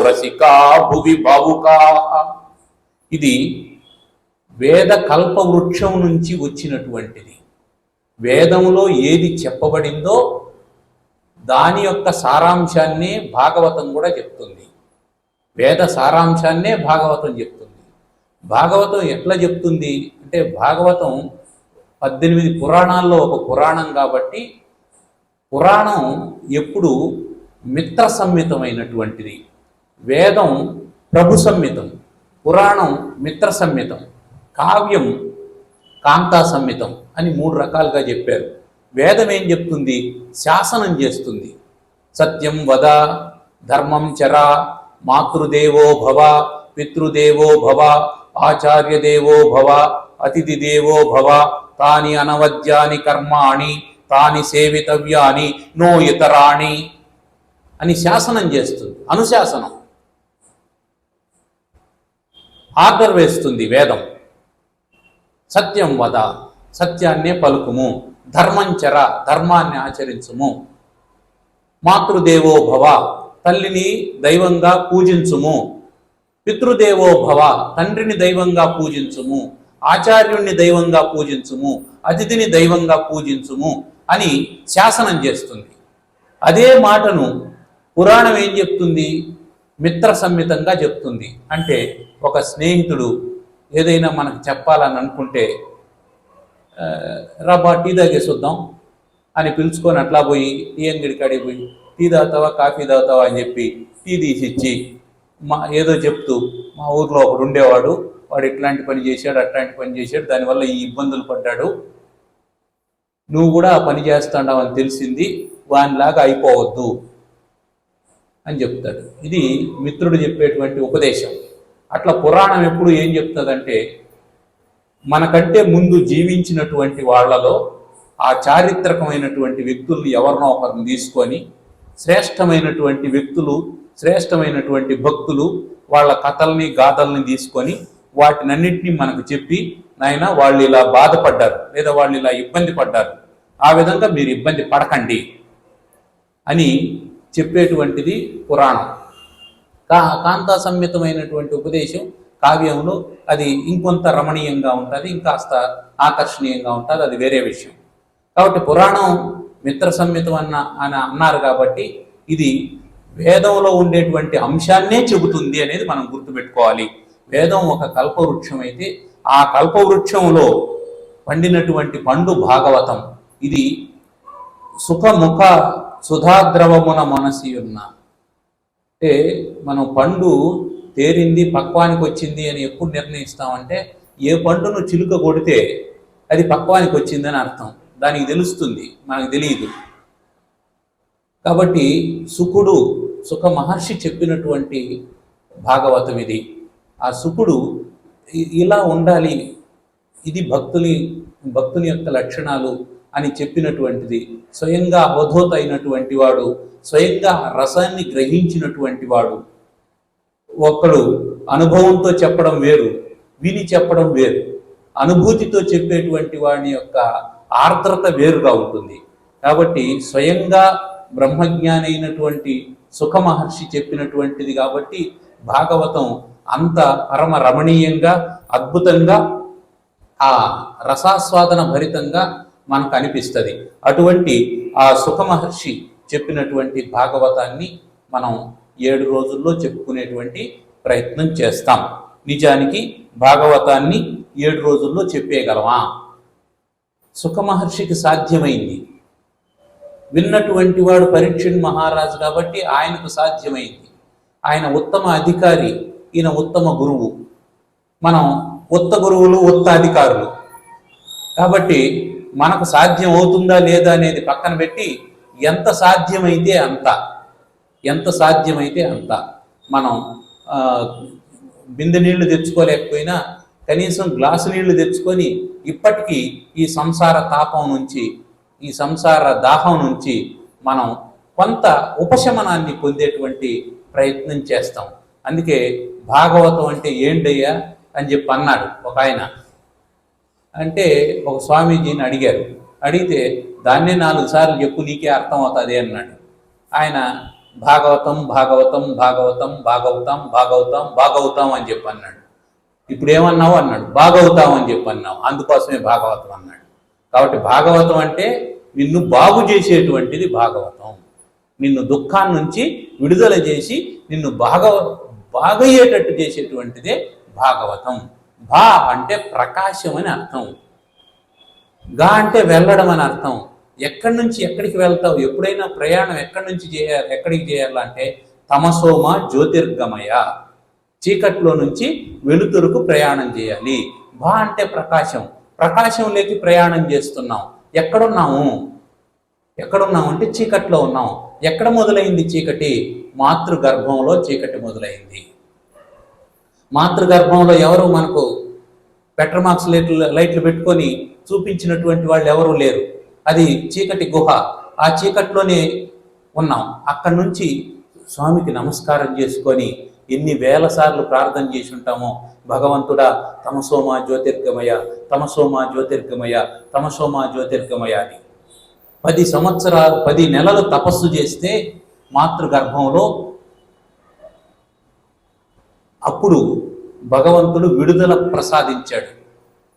రసికా భువి భావుకా. ఇది వేద కల్పవృక్షం నుంచి వచ్చినటువంటిది. వేదములో ఏది చెప్పబడిందో దాని యొక్క సారాంశాన్నే భాగవతం కూడా చెప్తుంది. వేద సారాంశాన్నే భాగవతం చెప్తుంది. భాగవతం ఎట్లా చెప్తుంది అంటే, భాగవతం 18 పురాణాల్లో ఒక పురాణం కాబట్టి పురాణం ఎప్పుడు మిత్ర సంహితమైనటువంటిది. వేదం ప్రభు సంహితం, పురాణం మిత్ర సంహితం, కావ్యం కాంతా సంహితం అని 3 రకాలుగా చెప్పారు. వేదం ఏం చెప్తుంది? శాసనం చేస్తుంది. సత్యం వద, ధర్మం చర, మాతృదేవో భవ, పితృదేవో భవ, ఆచార్యదేవో భవ, అతిథి దేవో భవ, తాని అనవద్యాని కర్మాణి తాని సేవితవ్యాని నో ఇతరాణి అని శాసనం చేస్తుంది. అనుశాసనం, ఆర్డర్ వేస్తుంది వేదం. సత్యం వద, సత్యాన్నే పలుకుము. ధర్మంచర, ధర్మాన్ని ఆచరించుము. మాతృదేవో భవ, తల్లిని దైవంగా పూజించుము. పితృదేవో భవ, తండ్రిని దైవంగా పూజించుము. ఆచార్యుణ్ణి దైవంగా పూజించుము. అతిథిని దైవంగా పూజించుము అని శాసనం చేస్తుంది. అదే మాటను పురాణం ఏం చెప్తుంది? మిత్ర సంహితంగా చెప్తుంది. అంటే ఒక స్నేహితుడు ఏదైనా మనకు చెప్పాలని అనుకుంటే, రాబా టీ తాగేసొద్దాం అని పిలుచుకొని అట్లా పోయి టీ అంగడి కాడికి పోయి టీ తాగుతావా కాఫీ తాగుతావా అని చెప్పి టీ తీసిచ్చి ఏదో చెప్తూ, మా ఊర్లో ఒకడు ఉండేవాడు, వాడు ఇట్లాంటి పని చేశాడు, అట్లాంటి పని చేశాడు, దానివల్ల ఈ ఇబ్బందులు పడ్డాడు, నువ్వు కూడా ఆ పని చేస్తాడావు అని తెలిసింది, వానిలాగా అయిపోవద్దు అని చెప్తాడు. ఇది మిత్రుడు చెప్పేటువంటి ఉపదేశం. అట్లా పురాణం ఎప్పుడు ఏం చెప్తుందంటే, మనకంటే ముందు జీవించినటువంటి వాళ్ళలో ఆ చారిత్రకమైనటువంటి వ్యక్తుల్ని ఎవరినో ఒకరిని తీసుకొని, శ్రేష్టమైనటువంటి వ్యక్తులు, శ్రేష్టమైనటువంటి భక్తులు, వాళ్ళ కథల్ని గాథల్ని తీసుకొని వాటినన్నింటినీ మనకు చెప్పి, నాయన వాళ్ళు ఇలా బాధపడ్డారు లేదా వాళ్ళు ఇలా ఇబ్బంది పడ్డారు, ఆ విధంగా మీరు ఇబ్బంది పడకండి అని చెప్పేటువంటిది పురాణం. కాంతా సంహితమైనటువంటి ఉపదేశం కావ్యంలో అది ఇంకొంత రమణీయంగా ఉంటుంది, ఇంకాస్త ఆకర్షణీయంగా ఉంటుంది, అది వేరే విషయం. కాబట్టి పురాణం మిత్ర సంహితం అని అన్నారు కాబట్టి ఇది వేదంలో ఉండేటువంటి అంశాన్నే చెబుతుంది అనేది మనం గుర్తుపెట్టుకోవాలి. వేదం ఒక కల్పవృక్షం అయితే ఆ కల్పవృక్షంలో పండినటువంటి పండు భాగవతం. ఇది సుఖముఖ సుధాద్రవమున మనసి ఉన్న, అంటే మనం పండు తేరింది పక్వానికి వచ్చింది అని ఎప్పుడు నిర్ణయిస్తామంటే, ఏ పండును చిలుక కొడితే అది పక్వానికి వచ్చిందని అర్థం, దానికి తెలుస్తుంది, మనకు తెలియదు. కాబట్టి సుఖ మహర్షి చెప్పినటువంటి భాగవతం ఇది. ఆ సుఖుడు ఇలా ఉండాలి, ఇది భక్తుని యొక్క లక్షణాలు అని చెప్పినటువంటిది. స్వయంగా అవధూత అయినటువంటి వాడు, స్వయంగా రసాన్ని గ్రహించినటువంటి వాడు. ఒక్కడు అనుభవంతో చెప్పడం వేరు, విని చెప్పడం వేరు. అనుభూతితో చెప్పేటువంటి వాడి యొక్క ఆర్ద్రత వేరుగా ఉంటుంది. కాబట్టి స్వయంగా బ్రహ్మజ్ఞాని అయినటువంటి సుఖ మహర్షి చెప్పినటువంటిది కాబట్టి భాగవతం అంత పరమ రమణీయంగా, అద్భుతంగా, ఆ రసాస్వాదన భరితంగా, మనకు అనిపిస్తుంది. అటువంటి ఆ సుఖ మహర్షి చెప్పినటువంటి భాగవతాన్ని మనం 7 రోజుల్లో చెప్పుకునేటువంటి ప్రయత్నం చేస్తాం. నిజానికి భాగవతాన్ని 7 రోజుల్లో చెప్పేయగలమా? సుఖ మహర్షికి సాధ్యమైంది. విన్నటువంటి వాడు పరీక్షణ్ మహారాజు కాబట్టి ఆయనకు సాధ్యమైంది. ఆయన ఉత్తమ అధికారి, ఈయన ఉత్తమ గురువు. మనం ఉత్త గురువులు, ఉత్త అధికారులు. కాబట్టి మనకు సాధ్యం అవుతుందా లేదా అనేది పక్కన పెట్టి ఎంత సాధ్యమైతే అంత మనం బిందె నీళ్లు తెచ్చుకోలేకపోయినా కనీసం గ్లాసు నీళ్లు తెచ్చుకొని ఇప్పటికీ ఈ సంసార తాపం నుంచి, ఈ సంసార దాహం నుంచి మనం కొంత ఉపశమనాన్ని పొందేటువంటి ప్రయత్నం చేస్తాం. అందుకే భాగవతం అంటే ఏంటయ్యా అని చెప్పి అన్నాడు ఒక ఆయన. అంటే ఒక స్వామీజీని అడిగితే దాన్నే 4 సార్లు చెప్పు, నీకే అర్థం అవుతుంది అన్నాడు. ఆయన భాగవతం భాగవతం భాగవతం భాగవతం భాగవతం భాగవతం అని చెప్పి అన్నాడు. ఇప్పుడు ఏమన్నావు అన్నాడు, భాగవతం అని చెప్పి అన్నావు, అందుకోసమే భాగవతం అన్నాడు. కాబట్టి భాగవతం అంటే నిన్ను బాగు చేసేటువంటిది భాగవతం. నిన్ను దుఃఖాన్ని నుంచి విడుదల చేసి నిన్ను బాగయ్యేటట్టు చేసేటువంటిదే భాగవతం. భా అంటే ప్రకాశం అని అర్థం, గా అంటే వెళ్ళడం అని అర్థం. ఎక్కడి నుంచి ఎక్కడికి వెళ్తావు? ఎప్పుడైనా ప్రయాణం ఎక్కడికి చేయాలంటే తమసోమ జ్యోతిర్గమయ, చీకట్లో నుంచి వెలుతురుకు ప్రయాణం చేయాలి. భా అంటే ప్రకాశం, ప్రకాశంలోకి ప్రయాణం చేస్తున్నాం. ఎక్కడున్నాము అంటే చీకట్లో ఉన్నాం. ఎక్కడ మొదలైంది చీకటి? మాతృగర్భంలో చీకటి మొదలైంది. మాతృగర్భంలో ఎవరు మనకు పెట్రోమాక్స్ లైట్లు పెట్టుకొని చూపించినటువంటి వాళ్ళు ఎవరూ లేరు. అది చీకటి గుహ. ఆ చీకట్లోనే ఉన్నాం. అక్కడి నుంచి స్వామికి నమస్కారం చేసుకొని ఎన్ని వేల సార్లు ప్రార్థన చేసి ఉంటామో, భగవంతుడా తమసోమ జ్యోతిర్గమయ, తమసోమ జ్యోతిర్గమయ, తమసోమ జ్యోతిర్గమయ అని 10 నెలలు తపస్సు చేస్తే మాతృగర్భంలో అప్పుడు భగవంతుడు విడుదల ప్రసాదించాడు,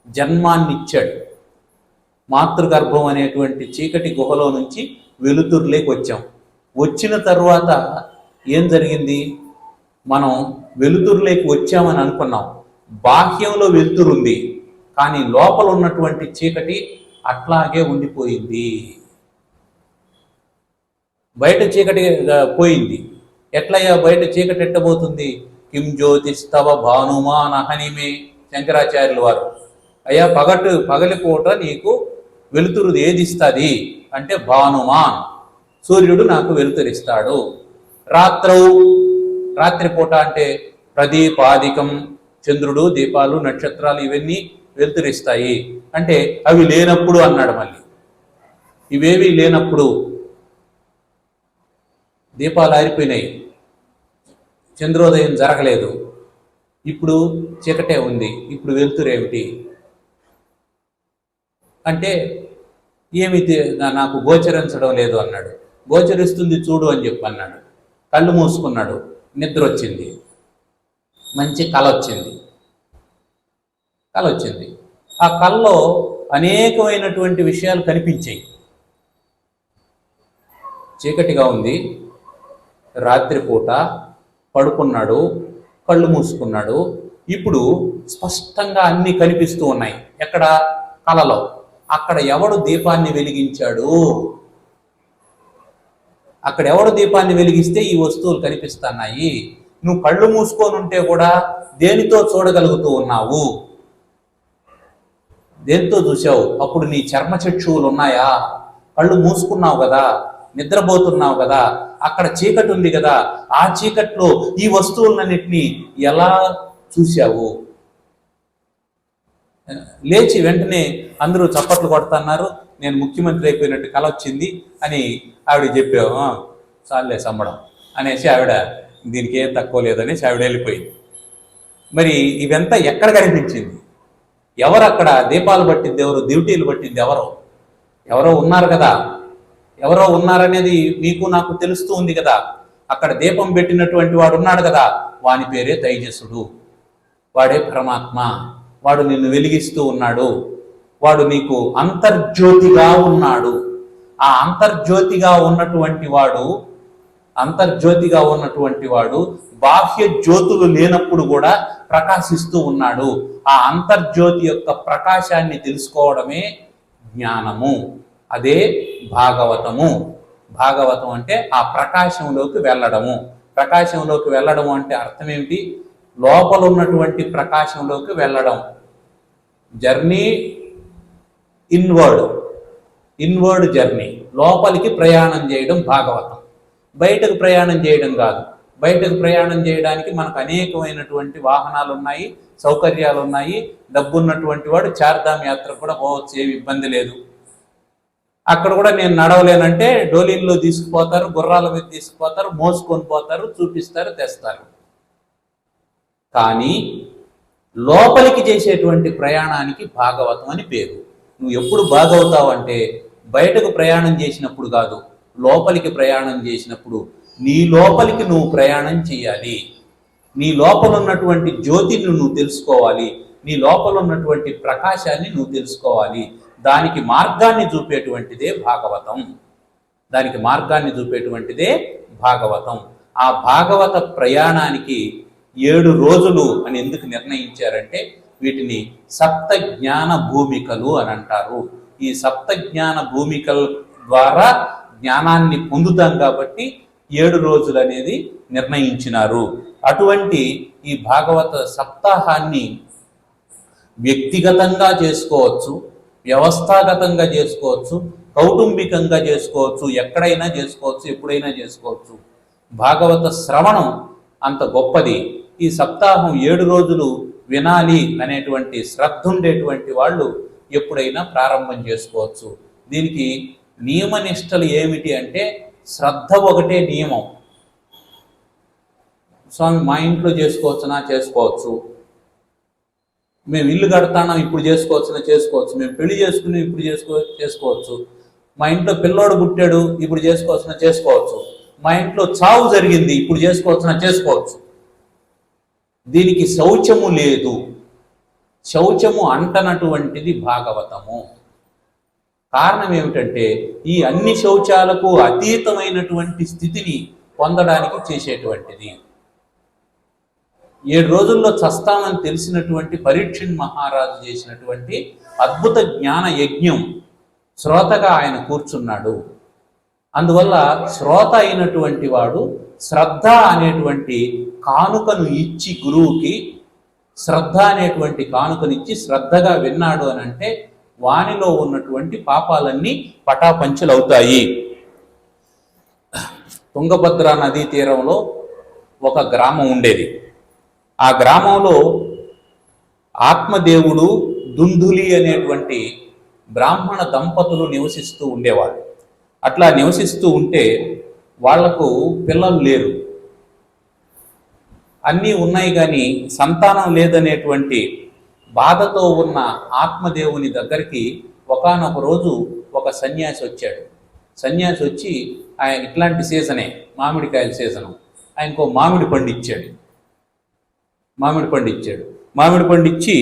జన్మాన్నిచ్చాడు. మాతృగర్భం అనేటువంటి చీకటి గుహలో నుంచి వెలుతురులోకి వచ్చాం. వచ్చిన తర్వాత ఏం జరిగింది? మనం వెలుతురులోకి వచ్చామని అనుకున్నాం. బాహ్యంలో వెలుతురు ఉంది, కానీ లోపల ఉన్నటువంటి చీకటి అట్లాగే ఉండిపోయింది. బయట చీకటి పోయింది. ఎట్లయ్యా బయట చీకటి ఎట్టబోతుంది? కిం జ్యోతిస్తవ భానుమాన్ అహనిమే, శంకరాచార్యుల వారు. అయ్యా పగలిపూట నీకు వెలుతురు ఏది ఇస్తుంది అంటే భానుమాన్, సూర్యుడు నాకు వెలుతురిస్తాడు. రాత్రిపూట అంటే ప్రదీపాదికం, చంద్రుడు, దీపాలు, నక్షత్రాలు ఇవన్నీ వెలుతురిస్తాయి. అంటే అవి లేనప్పుడు అన్నాడు. మళ్ళీ ఇవేవి లేనప్పుడు దీపాలు ఆరిపోయినాయి, చంద్రోదయం జరగలేదు, ఇప్పుడు చీకటే ఉంది, ఇప్పుడు వెలుతురేమిటి అంటే ఏమి నాకు గోచరించడం లేదు అన్నాడు. గోచరిస్తుంది చూడు అని చెప్పి అన్నాడు. కళ్ళు మూసుకున్నాడు, నిద్ర వచ్చింది, మంచి కళ వచ్చింది. ఆ కళలో అనేకమైనటువంటి విషయాలు కనిపించాయి. చీకటిగా ఉంది, రాత్రిపూట పడుకున్నాడు, కళ్ళు మూసుకున్నాడు. ఇప్పుడు స్పష్టంగా అన్నీ కనిపిస్తూ ఉన్నాయి. ఎక్కడ? కళలో. అక్కడ ఎవడు దీపాన్ని వెలిగించాడు? అక్కడ ఎవడు దీపాన్ని వెలిగిస్తే ఈ వస్తువులు కనిపిస్తున్నాయి. నువ్వు కళ్ళు మూసుకొని ఉంటే కూడా దేనితో చూడగలుగుతూ ఉన్నావు? దేనితో చూసావు? అప్పుడు నీ చర్మచక్షువులు ఉన్నాయా? కళ్ళు మూసుకున్నావు కదా, నిద్రపోతున్నావు కదా, అక్కడ చీకటి ఉంది కదా, ఆ చీకట్లో ఈ వస్తువులన్నిటినీ ఎలా చూశావు? లేచి వెంటనే అందరూ చప్పట్లు కొడుతున్నారు, నేను ముఖ్యమంత్రి అయిపోయినట్టు కల వచ్చింది అని ఆవిడ చెప్పావు. చాలే సంబడం అనేసి ఆవిడ దీనికి ఏం తక్కువ లేదనేసి ఆవిడ వెళ్ళిపోయింది. మరి ఇవంతా ఎక్కడ కనిపించింది? ఎవరు అక్కడ దీపాలు పట్టింది? ఎవరు డ్యూటీలు పట్టింది? ఎవరో ఉన్నారు కదా, ఎవరో ఉన్నారనేది మీకు నాకు తెలుస్తూ ఉంది కదా. అక్కడ దీపం పెట్టినటువంటి వాడు ఉన్నాడు కదా, వాని పేరే తైజసుడు, వాడే పరమాత్మ, వాడు నిన్ను వెలిగిస్తూ ఉన్నాడు. వాడు నీకు అంతర్జ్యోతిగా ఉన్నాడు. ఆ అంతర్జ్యోతిగా ఉన్నటువంటి వాడు బాహ్య జ్యోతులు లేనప్పుడు కూడా ప్రకాశిస్తూ ఉన్నాడు. ఆ అంతర్జ్యోతి యొక్క ప్రకాశాన్ని తెలుసుకోవడమే జ్ఞానము. అదే భాగవతము. భాగవతం అంటే ఆ ప్రకాశంలోకి వెళ్ళడము. ప్రకాశంలోకి వెళ్ళడము అంటే అర్థం ఏమిటి? లోపల ఉన్నటువంటి ప్రకాశంలోకి వెళ్ళడం. జర్నీ ఇన్వర్డ్ జర్నీ, లోపలికి ప్రయాణం చేయడం భాగవతం. బయటకు ప్రయాణం చేయడం కాదు. బయటకు ప్రయాణం చేయడానికి మనకు అనేకమైనటువంటి వాహనాలు ఉన్నాయి, సౌకర్యాలు ఉన్నాయి. డబ్బున్నటువంటి వాడు చార్ధామ్ యాత్ర కూడా పోవచ్చు, ఏమి ఇబ్బంది లేదు. అక్కడ కూడా నేను నడవలేనంటే డోలీల్లో తీసుకుపోతారు, గుర్రాల మీద తీసుకుపోతారు, మోసుకొని పోతారు, చూపిస్తారు, తెస్తారు. కానీ లోపలికి చేసేటువంటి ప్రయాణానికి భాగవతం అని పేరు. నువ్వు ఎప్పుడు బాగవుతావంటే బయటకు ప్రయాణం చేసినప్పుడు కాదు, లోపలికి ప్రయాణం చేసినప్పుడు. నీ లోపలికి నువ్వు ప్రయాణం చేయాలి. నీ లోపల ఉన్నటువంటి జ్యోతిని నువ్వు తెలుసుకోవాలి. నీ లోపల ఉన్నటువంటి ప్రకాశాన్ని నువ్వు తెలుసుకోవాలి. దానికి మార్గాన్ని చూపేటువంటిదే భాగవతం. ఆ భాగవత ప్రయాణానికి 7 రోజులు అని ఎందుకు నిర్ణయించారంటే వీటిని సప్త జ్ఞాన భూమికలు అని అంటారు. ఈ సప్త జ్ఞాన భూమికల ద్వారా జ్ఞానాన్ని పొందుతాం కాబట్టి 7 రోజులు అనేది నిర్ణయించినారు. అటువంటి ఈ భాగవత సప్తాహాన్ని వ్యక్తిగతంగా చేసుకోవచ్చు, వ్యవస్థాగతంగా చేసుకోవచ్చు, కౌటుంబికంగా చేసుకోవచ్చు, ఎక్కడైనా చేసుకోవచ్చు, ఎప్పుడైనా చేసుకోవచ్చు. భాగవత శ్రవణం అంత గొప్పది. ఈ సప్తాహం 7 రోజులు వినాలి అనేటువంటి శ్రద్ధ ఉండేటువంటి వాళ్ళు ఎప్పుడైనా ప్రారంభం చేసుకోవచ్చు. దీనికి నియమనిష్టలు ఏమిటి అంటే శ్రద్ధ ఒకటే నియమం. స్వామి మా ఇంట్లో చేసుకోవచ్చు, మేము ఇల్లు కడతాం ఇప్పుడు చేసుకోవచ్చు, మేము పెళ్లి చేసుకుని ఇప్పుడు చేసుకోవచ్చు, మా ఇంట్లో పిల్లోడు పుట్టాడు ఇప్పుడు చేసుకోవచ్చు, మా ఇంట్లో చావు జరిగింది ఇప్పుడు చేసుకోవచ్చు. దీనికి శౌచము లేదు. శౌచము అంటనటువంటిది భాగవతము. కారణం ఏమిటంటే ఈ అన్ని శౌచాలకు అతీతమైనటువంటి స్థితిని పొందడానికి చేసేటువంటిది. 7 రోజుల్లో చస్తామని తెలిసినటువంటి పరీక్షణ్ మహారాజు చేసినటువంటి అద్భుత జ్ఞాన యజ్ఞం. శ్రోతగా ఆయన కూర్చున్నాడు. అందువల్ల శ్రోత అయినటువంటి వాడు శ్రద్ధ అనేటువంటి కానుకను ఇచ్చి, గురువుకి శ్రద్ధ అనేటువంటి కానుకనిచ్చి శ్రద్ధగా విన్నాడు అని అంటే వానిలో ఉన్నటువంటి పాపాలన్నీ పటాపంచలవుతాయి. తుంగభద్ర నదీ తీరంలో ఒక గ్రామం ఉండేది. ఆ గ్రామంలో ఆత్మదేవుడు దుందులి అనేటువంటి బ్రాహ్మణ దంపతులు నివసిస్తూ ఉండేవాళ్ళు. అట్లా నివసిస్తూ ఉంటే వాళ్లకు పిల్లలు లేరు. అన్నీ ఉన్నాయి కానీ సంతానం లేదనేటువంటి బాధతో ఉన్న ఆత్మదేవుని దగ్గరికి ఒకానొక రోజు ఒక సన్యాసి వచ్చాడు. సన్యాసి వచ్చి ఆయన ఇట్లాంటి సీజనే, మామిడికాయల సీజను, ఆయనకో మామిడి పండు ఇచ్చాడు. మామిడి పండు ఇచ్చి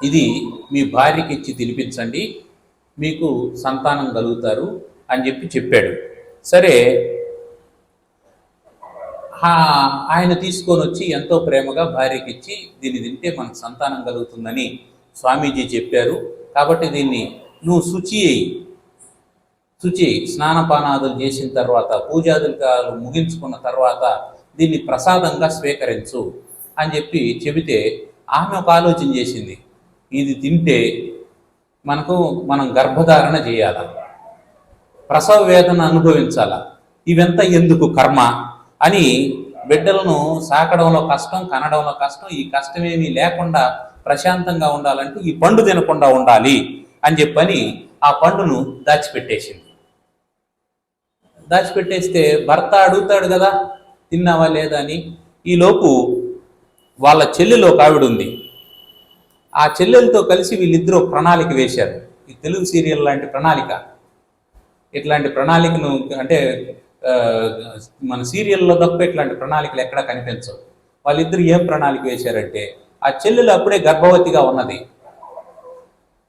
ఇది మీ భార్యకి ఇచ్చి తినిపించండి, మీకు సంతానం కలుగుతారు అని చెప్పాడు. సరే, ఆయన తీసుకొని వచ్చి ఎంతో ప్రేమగా భార్యకి ఇచ్చి దీన్ని తింటే మనకు సంతానం కలుగుతుందని స్వామీజీ చెప్పారు. కాబట్టి దీన్ని నువ్వు శుచి స్నానపానాదులు చేసిన తర్వాత, పూజాదులు ముగించుకున్న తర్వాత దీన్ని ప్రసాదంగా స్వీకరించు అని చెబితే ఆమె ఒక ఆలోచన చేసింది. ఇది తింటే మనం గర్భధారణ చేయాల, ప్రసవ వేదన అనుభవించాలా, ఇవంతా ఎందుకు కర్మ అని బిడ్డలను సాకడంలో కష్టం, కనడంలో కష్టం, ఈ కష్టమేమీ లేకుండా ప్రశాంతంగా ఉండాలంటే ఈ పండు తినకుండా ఉండాలి అని చెప్పని ఆ పండును దాచిపెట్టేస్తే భర్త అడుగుతాడు కదా తిన్నావా లేదా అని. ఈలోపు వాళ్ళ చెల్లెలు ఒక ఆవిడ ఉంది. ఆ చెల్లెలతో కలిసి వీళ్ళిద్దరూ ప్రణాళిక వేశారు. ఈ తెలుగు సీరియల్ లాంటి ప్రణాళిక, ఇట్లాంటి ప్రణాళికను అంటే మన సీరియల్లో తప్ప ఇట్లాంటి ప్రణాళికలు ఎక్కడా కనిపించవు. వాళ్ళిద్దరు ఏం ప్రణాళిక వేశారంటే, ఆ చెల్లెలు అప్పుడే గర్భవతిగా ఉన్నది.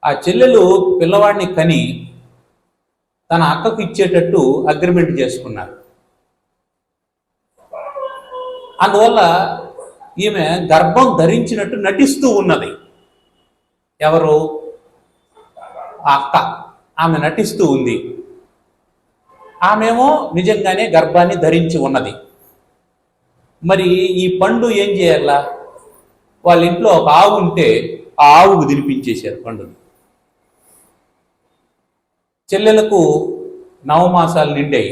ఆ చెల్లెలు పిల్లవాడిని కని తన అక్కకు ఇచ్చేటట్టు అగ్రిమెంట్ చేసుకున్నారు. అందువల్ల ఈమె గర్భం ధరించినట్టు నటిస్తూ ఉన్నది. ఎవరు? ఆ అక్క. ఆమె నటిస్తూ ఉంది. ఆమెమో నిజంగానే గర్భాన్ని ధరించి ఉన్నది. మరి ఈ పండు ఏం చేయాలా? వాళ్ళ ఇంట్లో ఒక ఆవు ఉంటే ఆ ఆవుకు తినిపించేశారు పండుని. చెల్లెలకు నవమాసాలు నిండాయి,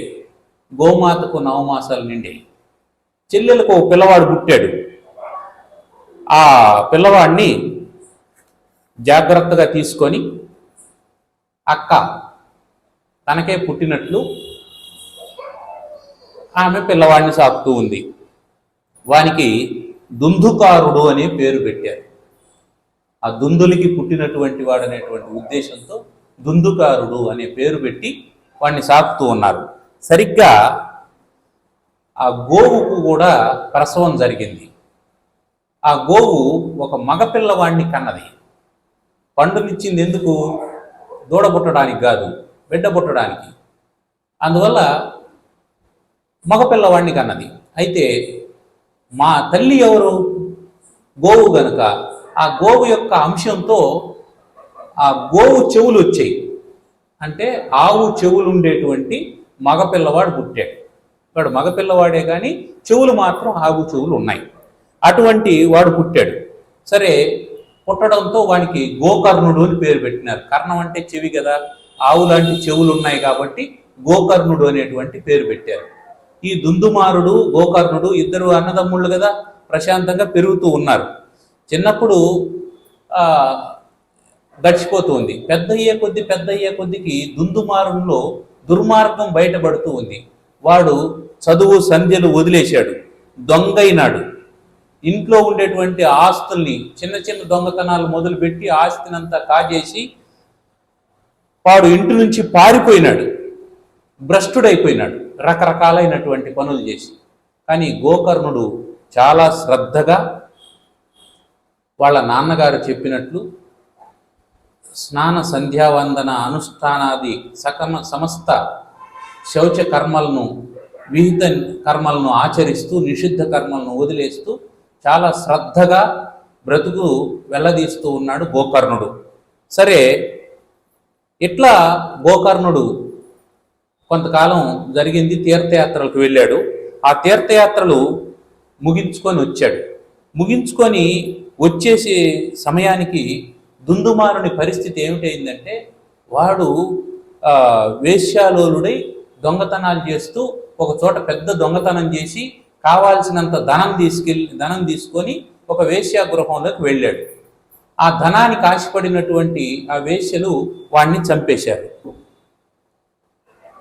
గోమాతకు నవమాసాలు నిండాయి. చెల్లెలకు ఒక పిల్లవాడు పుట్టాడు. ఆ పిల్లవాడిని జాగ్రత్తగా తీసుకొని అక్క తనకే పుట్టినట్లు ఆమె పిల్లవాడిని సాకుతూ ఉంది. వానికి దుందుకారుడు అనే పేరు పెట్టారు. ఆ దుందులకి పుట్టినటువంటి వాడు అనేటువంటి ఉద్దేశంతో దుందుకారుడు అనే పేరు పెట్టి వాడిని సాకుతూ ఉన్నారు. సరిగ్గా ఆ గోవుకు కూడా ప్రసవం జరిగింది. ఆ గోవు ఒక మగపిల్లవాడిని కన్నది. పండునిచ్చింది ఎందుకు? దూడబుట్టడానికి కాదు, బిడ్డ పుట్టడానికి. అందువల్ల మగపిల్లవాడిని కన్నది. అయితే మా తల్లి ఎవరు? గోవు గనుక ఆ గోవు యొక్క అంశంతో ఆ గోవు చెవులు వచ్చాయి. అంటే ఆవు చెవులు ఉండేటువంటి మగపిల్లవాడు పుట్టాడు. వాడు మగపిల్లవాడే కానీ చెవులు మాత్రం ఆవు చెవులు ఉన్నాయి. అటువంటి వాడు పుట్టాడు. సరే, పుట్టడంతో వానికి గోకర్ణుడు అని పేరు పెట్టినారు. కర్ణం అంటే చెవి కదా, ఆవు లాంటి చెవులు ఉన్నాయి కాబట్టి గోకర్ణుడు అనేటువంటి పేరు పెట్టారు. ఈ దుందుమారుడు గోకర్ణుడు ఇద్దరు అన్నదమ్ముళ్ళు కదా, ప్రశాంతంగా పెరుగుతూ ఉన్నారు. చిన్నప్పుడు గడిచిపోతూ ఉంది. పెద్ద అయ్యే కొద్దికి దుందుమారుల్లో దుర్మార్గం బయటపడుతూ ఉంది. వాడు చదువు సంధ్యలు వదిలేశాడు, దొంగైనాడు. ఇంట్లో ఉండేటువంటి ఆస్తుల్ని చిన్న చిన్న దొంగతనాలు మొదలుపెట్టి ఆస్తినంతా కాజేసి వాడు ఇంటి నుంచి పారిపోయినాడు, భ్రష్టుడైపోయినాడు, రకరకాలైనటువంటి పనులు చేసి. కానీ గోకర్ణుడు చాలా శ్రద్ధగా వాళ్ళ నాన్నగారు చెప్పినట్లు స్నాన సంధ్యావందన అనుష్ఠానాది సమస్త శౌచ కర్మలను, విహిత కర్మలను ఆచరిస్తూ నిషిద్ధ కర్మలను వదిలేస్తూ చాలా శ్రద్ధగా బ్రతుకు వెళ్ళదీస్తూ ఉన్నాడు గోకర్ణుడు. సరే, ఇట్లా గోకర్ణుడు కొంతకాలం జరిగింది. తీర్థయాత్రలకు వెళ్ళాడు. ఆ తీర్థయాత్రలు ముగించుకొని వచ్చాడు. ముగించుకొని వచ్చేసే సమయానికి దుందుమారుని పరిస్థితి ఏమిటైందంటే, వాడు వేశ్యాలోలుడై దొంగతనాలు చేస్తూ ఒక చోట పెద్ద దొంగతనం చేసి కావాల్సినంత ధనం తీసుకొని ఒక వేశ్యాగృహంలోకి వెళ్ళాడు. ఆ ధనానికి ఆశపడినటువంటి ఆ వేశ్యలు వాడిని చంపేశారు,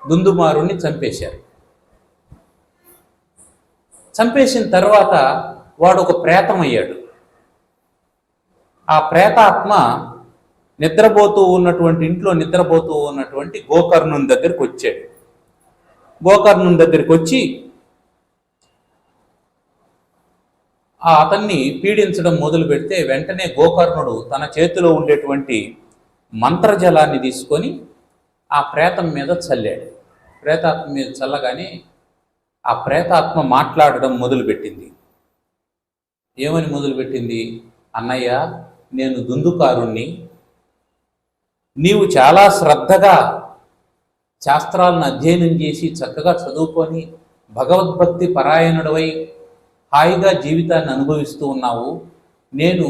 దుందుమారుణ్ణి చంపేశారు. చంపేసిన తర్వాత వాడు ఒక ప్రేతం అయ్యాడు. ఆ ప్రేతాత్మ ఇంట్లో నిద్రపోతూ ఉన్నటువంటి గోకర్ణుని దగ్గరికి వచ్చాడు. గోకర్ణుని దగ్గరికి వచ్చి అతన్ని పీడించడం మొదలు పెడితే వెంటనే గోకర్ణుడు తన చేతిలో ఉండేటువంటి మంత్రజలాన్ని తీసుకొని ఆ ప్రేతం మీద చల్లాడు. ప్రేతాత్మ మీద చల్లగానే ఆ ప్రేతాత్మ మాట్లాడడం మొదలుపెట్టింది. ఏమని మొదలుపెట్టింది? అన్నయ్య, నేను దుందుకారుణ్ణి. నీవు చాలా శ్రద్ధగా శాస్త్రాలను అధ్యయనం చేసి చక్కగా చదువుకొని భగవద్భక్తి పరాయణుడవై హాయిగా జీవితాన్ని అనుభవిస్తూ ఉన్నావు. నేను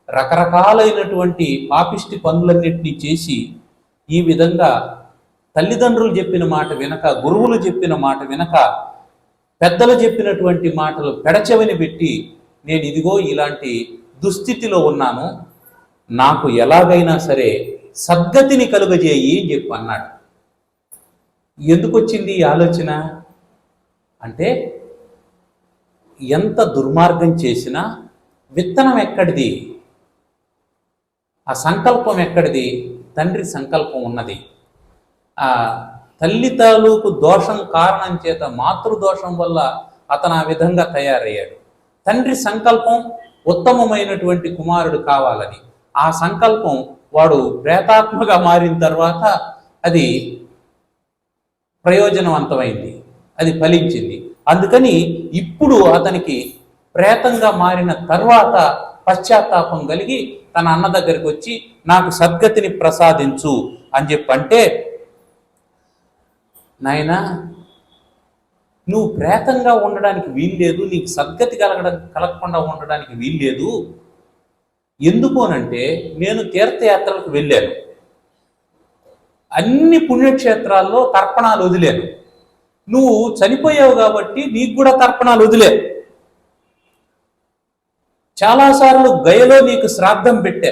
రకరకాలైనటువంటి పాపిష్టి పనులన్నింటినీ చేసి ఈ విధంగా తల్లిదండ్రులు చెప్పిన మాట వినక, గురువులు చెప్పిన మాట వినక, పెద్దలు చెప్పినటువంటి మాటలు పెడచెవిని పెట్టి నేను ఇదిగో ఇలాంటి దుస్థితిలో ఉన్నాను. నాకు ఎలాగైనా సరే సద్గతిని కలుగజేయి అని చెప్పి అన్నాడు. ఎందుకు వచ్చింది ఈ ఆలోచన అంటే, ఎంత దుర్మార్గం చేసినా విత్తనం ఎక్కడిది? ఆ సంకల్పం ఎక్కడిది? తండ్రి సంకల్పం ఉన్నది. ఆ తల్లి తాలూకు దోషం కారణం చేత, మాతృదోషం వల్ల అతను ఆ విధంగా తయారయ్యాడు. తండ్రి సంకల్పం ఉత్తమమైనటువంటి కుమారుడు కావాలని. ఆ సంకల్పం వాడు ప్రేతాత్మగా మారిన తర్వాత అది ప్రయోజనవంతమైంది, అది ఫలించింది. అందుకని ఇప్పుడు అతనికి ప్రేతంగా మారిన తర్వాత పశ్చాత్తాపం కలిగి తన అన్న దగ్గరికి వచ్చి నాకు సద్గతిని ప్రసాదించు అని చెప్పంటే, నాయనా నువ్వు ప్రేతంగా ఉండడానికి వీల్లేదు, నీకు సద్గతి కలగకుండా ఉండడానికి వీల్లేదు. ఎందుకోనంటే నేను తీర్థయాత్రలకు వెళ్ళాను, అన్ని పుణ్యక్షేత్రాల్లో తర్పణాలు వదిలేను. నువ్వు చనిపోయావు కాబట్టి నీకు కూడా తర్పణాలు వదిలే. చాలాసార్లు గయలో నీకు శ్రాద్ధం పెట్టా,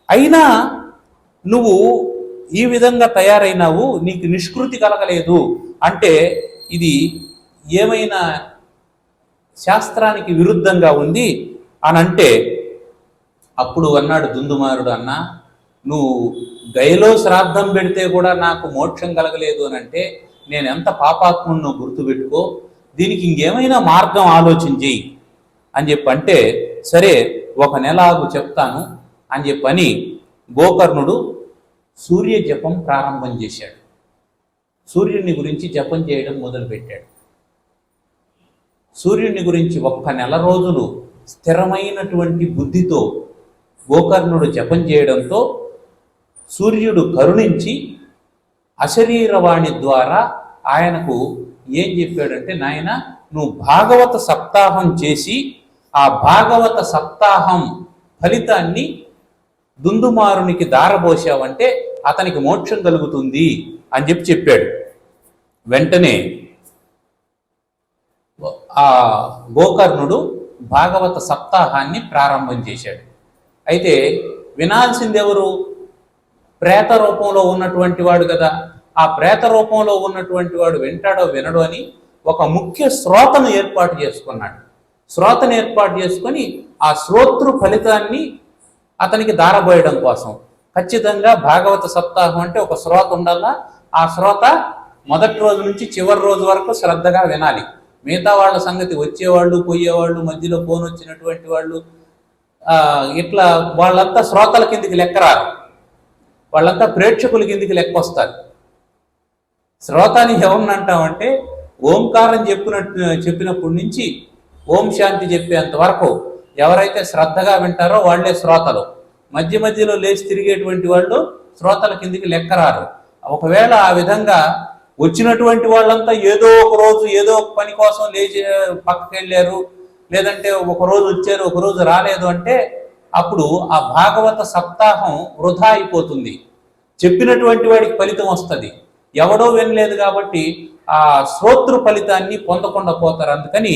అయినా నువ్వు ఈ విధంగా తయారైనావు, నీకు నిష్కృతి కలగలేదు అంటే ఇది ఏమైనా శాస్త్రానికి విరుద్ధంగా ఉంది అని అంటే, అప్పుడు అన్నాడు దుందుమారుడు, అన్న నువ్వు గయలో శ్రాద్ధం పెడితే కూడా నాకు మోక్షం కలగలేదు అని అంటే నేను ఎంత పాపాత్ముడినో గుర్తుపెట్టుకో, దీనికి ఇంకేమైనా మార్గం ఆలోచించి అని చెప్పంటే, సరే ఒక నెల ఆగు చెప్తాను అని చెప్పని గోకర్ణుడు సూర్య జపం ప్రారంభం చేశాడు. సూర్యుని గురించి జపం చేయడం మొదలుపెట్టాడు. సూర్యుని గురించి ఒక్క నెల రోజులు స్థిరమైనటువంటి బుద్ధితో గోకర్ణుడు జపం చేయడంతో సూర్యుడు కరుణించి అశరీరవాణి ద్వారా ఆయనకు ఏం చెప్పాడంటే, నాయన నువ్వు భాగవత సప్తాహం చేసి ఆ భాగవత సప్తాహం ఫలితాన్ని దుందుమారునికి దారబోసావంటే అతనికి మోక్షం కలుగుతుంది అని చెప్పాడు. వెంటనే ఆ గోకర్ణుడు భాగవత సప్తాహాన్ని ప్రారంభం చేశాడు. అయితే వినాల్సింది ఎవరు? ప్రేత రూపంలో ఉన్నటువంటి వాడు కదా. ఆ ప్రేత రూపంలో ఉన్నటువంటి వాడు వింటాడో వినడో అని ఒక ముఖ్య శ్రోతను ఏర్పాటు చేసుకున్నాడు. శ్రోతను ఏర్పాటు చేసుకొని ఆ శ్రోతృ ఫలితాన్ని అతనికి దారబోయడం కోసం ఖచ్చితంగా భాగవత సప్తాహం అంటే ఒక శ్రోత ఉండాలా. ఆ శ్రోత మొదటి రోజు నుంచి చివరి రోజు వరకు శ్రద్ధగా వినాలి. మిగతా వాళ్ళ సంగతి వచ్చేవాళ్ళు పోయేవాళ్ళు మధ్యలో ఫోన్ వచ్చినటువంటి వాళ్ళు ఇట్లా వాళ్ళంతా శ్రోతల కిందికి లెక్కరారు, వాళ్ళంతా ప్రేక్షకుల కిందికి లెక్క వస్తారు. శ్రోతాన్ని ఎవరిని అంటామంటే ఓంకారం చెప్పినప్పటి నుంచి ఓం శాంతి చెప్పేంత వరకు ఎవరైతే శ్రద్ధగా వింటారో వాళ్లే శ్రోతలు. మధ్య మధ్యలో లేచి తిరిగేటువంటి వాళ్ళు శ్రోతల కిందికి లెక్కరారు. ఒకవేళ ఆ విధంగా వచ్చినటువంటి వాళ్ళంతా ఏదో ఒక రోజు ఏదో ఒక పని కోసం లేచి పక్కకి వెళ్ళారు, లేదంటే ఒక రోజు వచ్చారు ఒక రోజు రాలేదు అంటే అప్పుడు ఆ భాగవత సప్తాహం వృధా అయిపోతుంది. చెప్పినటువంటి వాడికి ఫలితం వస్తుంది, ఎవడో వినలేదు కాబట్టి ఆ శ్రోతృ ఫలితాన్ని పొందకుండా పోతారు. అందుకని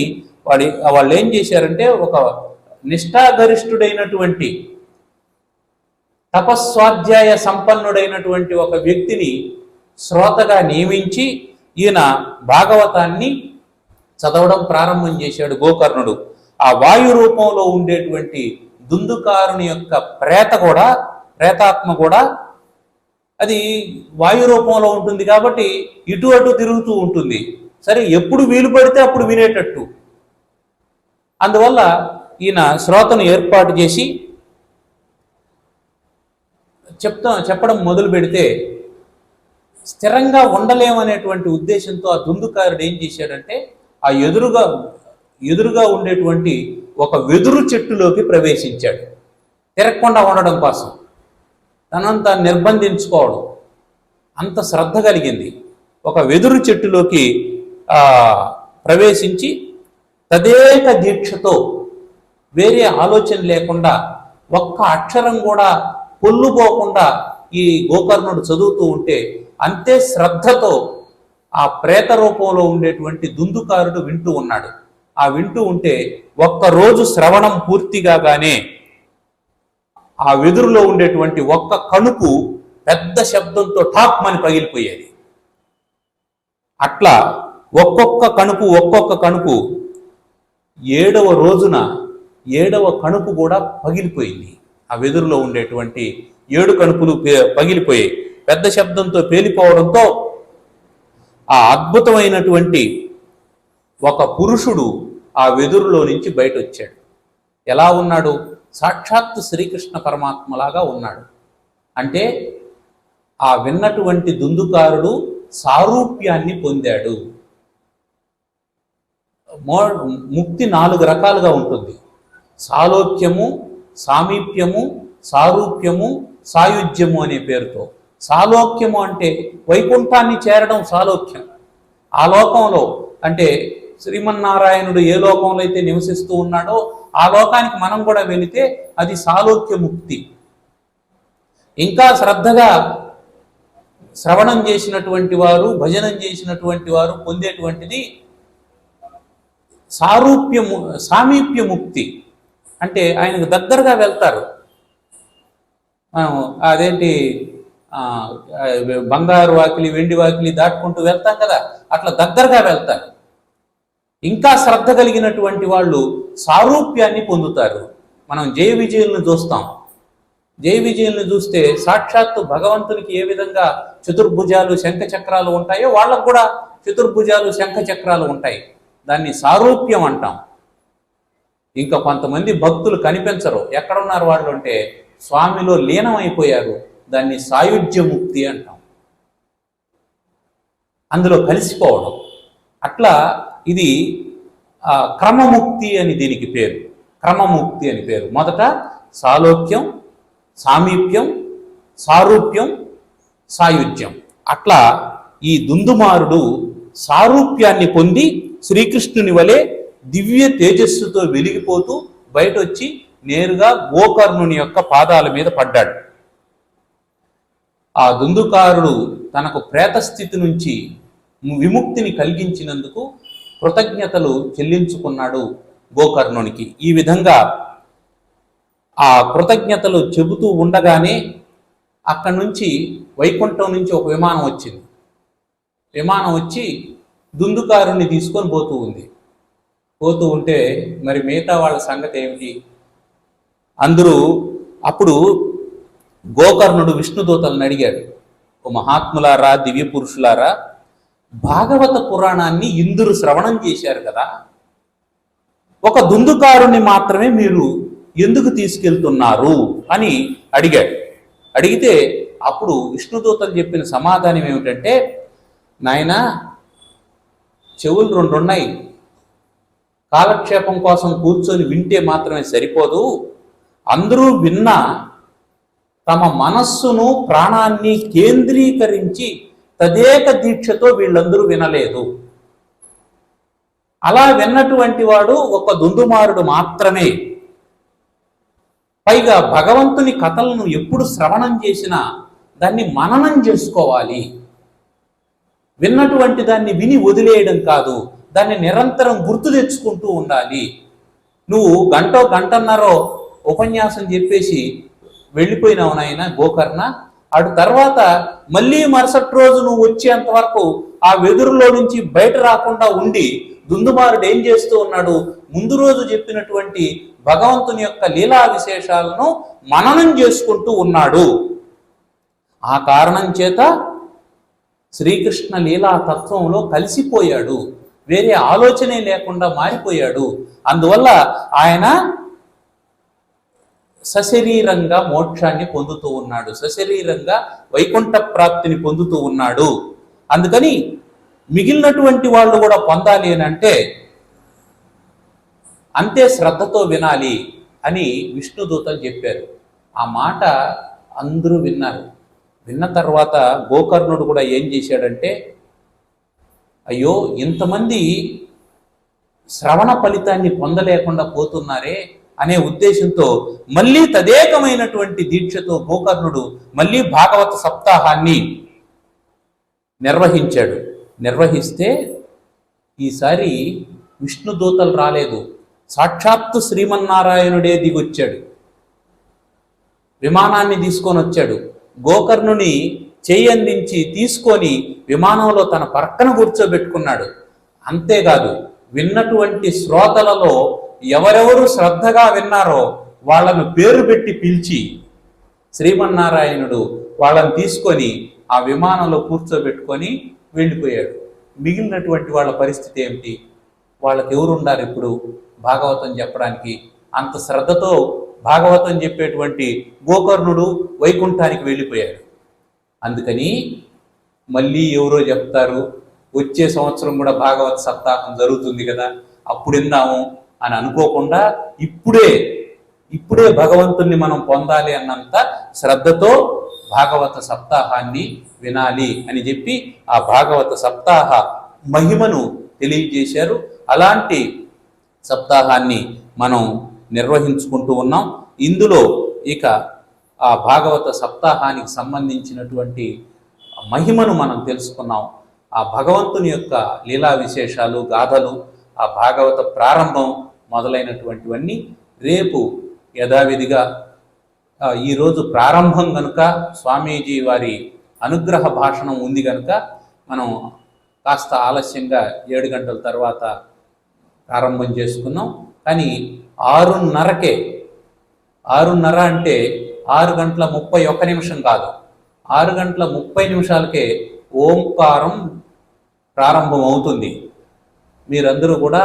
వాళ్ళు ఏం చేశారంటే ఒక నిష్ఠాగరిష్ఠుడైనటువంటి తపస్వాధ్యాయ సంపన్నుడైనటువంటి ఒక వ్యక్తిని శ్రోతగా నియమించి ఈయన భాగవతాన్ని చదవడం ప్రారంభం చేశాడు గోకర్ణుడు. ఆ వాయు రూపంలో ఉండేటువంటి దుందుకారుని యొక్క ప్రేతాత్మ కూడా అది వాయు రూపంలో ఉంటుంది కాబట్టి ఇటు అటు తిరుగుతూ ఉంటుంది. సరే ఎప్పుడు వీలు పడితే అప్పుడు వినేటట్టు. అందువల్ల ఈయన శ్రోతను ఏర్పాటు చేసి చెప్పడం మొదలు పెడితే స్థిరంగా ఉండలేమనేటువంటి ఉద్దేశంతో ఆ దుందుకారుడు ఏం చేశాడంటే ఆ ఎదురుగా ఉండేటువంటి ఒక వెదురు చెట్టులోకి ప్రవేశించాడు. తిరగకుండా ఉండడం కోసం తనంతా నిర్బంధించుకోవడం, అంత శ్రద్ధ కలిగింది. ఒక వెదురు చెట్టులోకి ప్రవేశించి తదేక దీక్షతో వేరే ఆలోచన లేకుండా ఒక్క అక్షరం కూడా పొల్లుపోకుండా ఈ గోకర్ణుడు చదువుతూ ఉంటే అంతే శ్రద్ధతో ఆ ప్రేత రూపంలో ఉండేటువంటి దుందుకారుడు వింటూ ఉన్నాడు. ఆ వింటూ ఉంటే ఒక్కరోజు శ్రవణం పూర్తిగానే ఆ వెదురులో ఉండేటువంటి ఒక్క కణుకు పెద్ద శబ్దంతో ఠాక్మని పగిలిపోయేది. అట్లా ఒక్కొక్క కణుకు 7వ రోజున 7వ కణుకు కూడా పగిలిపోయింది. ఆ వెదురులో ఉండేటువంటి 7 కణుపులు పగిలిపోయాయి. పెద్ద శబ్దంతో పేలిపోవడంతో ఆ అద్భుతమైనటువంటి ఒక పురుషుడు ఆ వెదురులో నుంచి బయట వచ్చాడు. ఎలా ఉన్నాడు? సాక్షాత్తు శ్రీకృష్ణ పరమాత్మలాగా ఉన్నాడు. అంటే ఆ విన్నటువంటి దుందుకారుడు సారూప్యాన్ని పొందాడు. ముక్తి 4 రకాలుగా ఉంటుంది: సాలోక్యము, సామీప్యము, సారూప్యము, సాయుజ్యము అనే పేరుతో. సాలోక్యము అంటే వైకుంఠాన్ని చేరడం సాలోక్యం. ఆ లోకంలో అంటే శ్రీమన్నారాయణుడు ఏ లోకంలో అయితే నివసిస్తూ ఉన్నాడో ఆ లోకానికి మనం కూడా వెళితే అది సాలోక్య ముక్తి. ఇంకా శ్రద్ధగా శ్రవణం చేసినటువంటి వారు, భజనం చేసినటువంటి వారు పొందేటువంటిది సామీప్య ముక్తి. అంటే ఆయనకు దగ్గరగా వెళ్తారు. అదేంటి బంగారు వాకిలి, వెండి వాకిలి దాటుకుంటూ వెళ్తాం కదా, అట్లా దగ్గరగా వెళ్తారు. ఇంకా శ్రద్ధ కలిగినటువంటి వాళ్ళు సారూప్యాన్ని పొందుతారు. మనం జయ విజయులను చూస్తాం. జయ విజయులను చూస్తే సాక్షాత్తు భగవంతునికి ఏ విధంగా చతుర్భుజాలు, శంఖ చక్రాలు ఉంటాయో వాళ్ళకు కూడా చతుర్భుజాలు, శంఖ చక్రాలు ఉంటాయి. దాన్ని సారూప్యం అంటాం. ఇంకా కొంతమంది భక్తులు కనిపించరు, ఎక్కడున్నారు వాళ్ళు అంటే స్వామిలో లీనమైపోయారు. దాన్ని సాయుజ్యముక్తి అంటాం. అందులో కలిసిపోవడం. అట్లా ఇది క్రమముక్తి అని దీనికి పేరు. క్రమముక్తి అని పేరు. మొదట సాలోక్యం, సామీప్యం, సారూప్యం, సాయుజ్యం. అట్లా ఈ దుందుమారుడు సారూప్యాన్ని పొంది శ్రీకృష్ణుని వలె దివ్య తేజస్సుతో వెలిగిపోతూ బయట వచ్చి నేరుగా గోకర్ణుని యొక్క పాదాల మీద పడ్డాడు. ఆ దుందుకారుడు తనకు ప్రేతస్థితి నుంచి విముక్తిని కలిగించినందుకు కృతజ్ఞతలు చెల్లించుకున్నాడు గోకర్ణునికి. ఈ విధంగా ఆ కృతజ్ఞతలు చెబుతూ ఉండగానే అక్కడి నుంచి వైకుంఠం నుంచి ఒక విమానం వచ్చింది. విమానం వచ్చి దుందుకారుణ్ణి తీసుకొని పోతూ ఉంది. పోతూ ఉంటే మరి మిగతా వాళ్ళ సంగతి ఏమిటి? అందరూ అప్పుడు గోకర్ణుడు విష్ణుదూతలను అడిగాడు, ఓ మహాత్ములారా, దివ్య పురుషులారా, భాగవత పురాణాన్ని ఇందరు శ్రవణం చేశారు కదా, ఒక దుందుకారుని మాత్రమే మీరు ఎందుకు తీసుకెళ్తున్నారు అని అడిగాడు. అడిగితే అప్పుడు విష్ణుదూతలు చెప్పిన సమాధానం ఏమిటంటే, నాయనా, చెవులు 2 ఉన్నాయి, కాలక్షేపం కోసం కూర్చొని వింటే మాత్రమే సరిపోదు. అందరూ విన్నా తమ మనస్సును, ప్రాణాన్ని కేంద్రీకరించి తదేక దీక్షతో వీళ్ళందరూ వినలేదు. అలా విన్నటువంటి వాడు ఒక దుందుమారుడు మాత్రమే. పైగా భగవంతుని కథలను ఎప్పుడు శ్రవణం చేసినా దాన్ని మననం చేసుకోవాలి. విన్నటువంటి దాన్ని విని వదిలేయడం కాదు, దాన్ని నిరంతరం గుర్తు తెచ్చుకుంటూ ఉండాలి. నువ్వు గంటన్నరో ఉపన్యాసం చెప్పేసి వెళ్ళిపోయినావు నాయన గోకర్ణ, అటు తర్వాత మళ్ళీ మరుసటి రోజు నువ్వు వచ్చేంత వరకు ఆ వెదురులో నుంచి బయట రాకుండా ఉండి దుందుమారుడు ఏం చేస్తూ ఉన్నాడు? ముందు రోజు చెప్పినటువంటి భగవంతుని యొక్క లీలా విశేషాలను మననం చేసుకుంటూ ఉన్నాడు. ఆ కారణం చేత శ్రీకృష్ణ లీలా తత్వంలో కలిసిపోయాడు, వేరే ఆలోచనే లేకుండా మారిపోయాడు. అందువల్ల ఆయన సశరీరంగా మోక్షాన్ని పొందుతూ ఉన్నాడు, సశరీరంగా వైకుంఠ ప్రాప్తిని పొందుతూ ఉన్నాడు. అందుకని మిగిలినటువంటి వాళ్ళు కూడా పొందాలి అని అంటే అంతే శ్రద్ధతో వినాలి అని విష్ణుదూతలు చెప్పారు. ఆ మాట అందరూ విన్నారు. విన్న తర్వాత గోకర్ణుడు కూడా ఏం చేశాడంటే, అయ్యో, ఇంతమంది శ్రవణ ఫలితాన్ని పొందలేకుండా పోతున్నారే అనే ఉద్దేశంతో మళ్ళీ తదేకమైనటువంటి దీక్షతో గోకర్ణుడు మళ్ళీ భాగవత సప్తాహాన్ని నిర్వహించాడు. నిర్వహిస్తే ఈసారి విష్ణుదూతలు రాలేదు, సాక్షాత్తు శ్రీమన్నారాయణుడే దిగొచ్చాడు. విమానాన్ని తీసుకొని వచ్చాడు. గోకర్ణుని చేయందించి తీసుకొని విమానంలో తన పక్కన కూర్చోబెట్టుకున్నాడు. అంతేకాదు, విన్నటువంటి శ్రోతలలో ఎవరెవరు శ్రద్ధగా విన్నారో వాళ్ళను పేరు పెట్టి పిలిచి శ్రీమన్నారాయణుడు వాళ్ళని తీసుకొని ఆ విమానంలో కూర్చోబెట్టుకొని వెళ్ళిపోయాడు. మిగిలినటువంటి వాళ్ళ పరిస్థితి ఏమిటి? వాళ్ళకి ఎవరు ఉండారు ఇప్పుడు భాగవతం చెప్పడానికి? అంత శ్రద్ధతో భాగవతం చెప్పేటువంటి గోకర్ణుడు వైకుంఠానికి వెళ్ళిపోయాడు. అందుకని మళ్ళీ ఎవరో చెప్తారు, వచ్చే సంవత్సరం కూడా భాగవత సప్తాహం జరుగుతుంది కదా, అప్పుడు విందాము అని అనుకోకుండా ఇప్పుడే భగవంతుణ్ణి మనం పొందాలి అన్నంత శ్రద్ధతో భాగవత సప్తాహాన్ని వినాలి అని చెప్పి ఆ భాగవత సప్తాహ మహిమను తెలియజేశారు. అలాంటి సప్తాహాన్ని మనం నిర్వహించుకుంటూ ఉన్నాం. ఇందులో ఇక ఆ భాగవత సప్తాహానికి సంబంధించినటువంటి మహిమను మనం తెలుసుకున్నాం. ఆ భగవంతుని యొక్క లీలా విశేషాలు, గాథలు, ఆ భాగవత ప్రారంభం మొదలైనటువంటివన్నీ రేపు యథావిధిగా, ఈరోజు ప్రారంభం కనుక స్వామీజీ వారి అనుగ్రహ భాషణం ఉంది కనుక మనం కాస్త ఆలస్యంగా 7 గంటల తర్వాత ప్రారంభం చేసుకున్నాం. కానీ 6:30కే, 6:30 అంటే 6:31 కాదు, 6:30 ఓంకారం ప్రారంభం అవుతుంది. మీరందరూ కూడా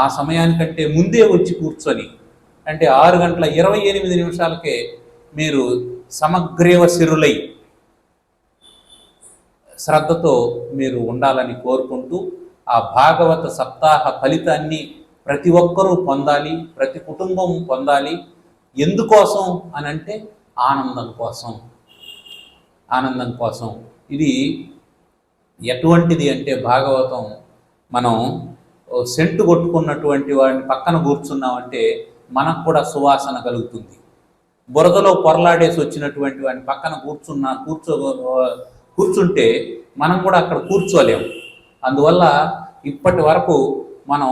ఆ సమయానికంటే ముందే వచ్చి కూర్చొని, అంటే 6:28 మీరు సమగ్రీవ సిరులై శ్రద్ధతో మీరు ఉండాలని కోరుకుంటూ, ఆ భాగవత సప్తాహ ఫలితాన్ని ప్రతి ఒక్కరూ పొందాలి, ప్రతి కుటుంబం పొందాలి. ఎందుకోసం అనంటే ఆనందం కోసం. ఆనందం కోసం. ఇది ఎటువంటిది అంటే భాగవతం మనం సెంటు కొట్టుకున్నటువంటి వాడిని పక్కన కూర్చున్నామంటే మనకు కూడా సువాసన కలుగుతుంది. బురదలో పొరలాడేసి వచ్చినటువంటి వాడిని పక్కన కూర్చుంటే మనం కూడా అక్కడ కూర్చోలేము. అందువల్ల ఇప్పటి వరకు మనం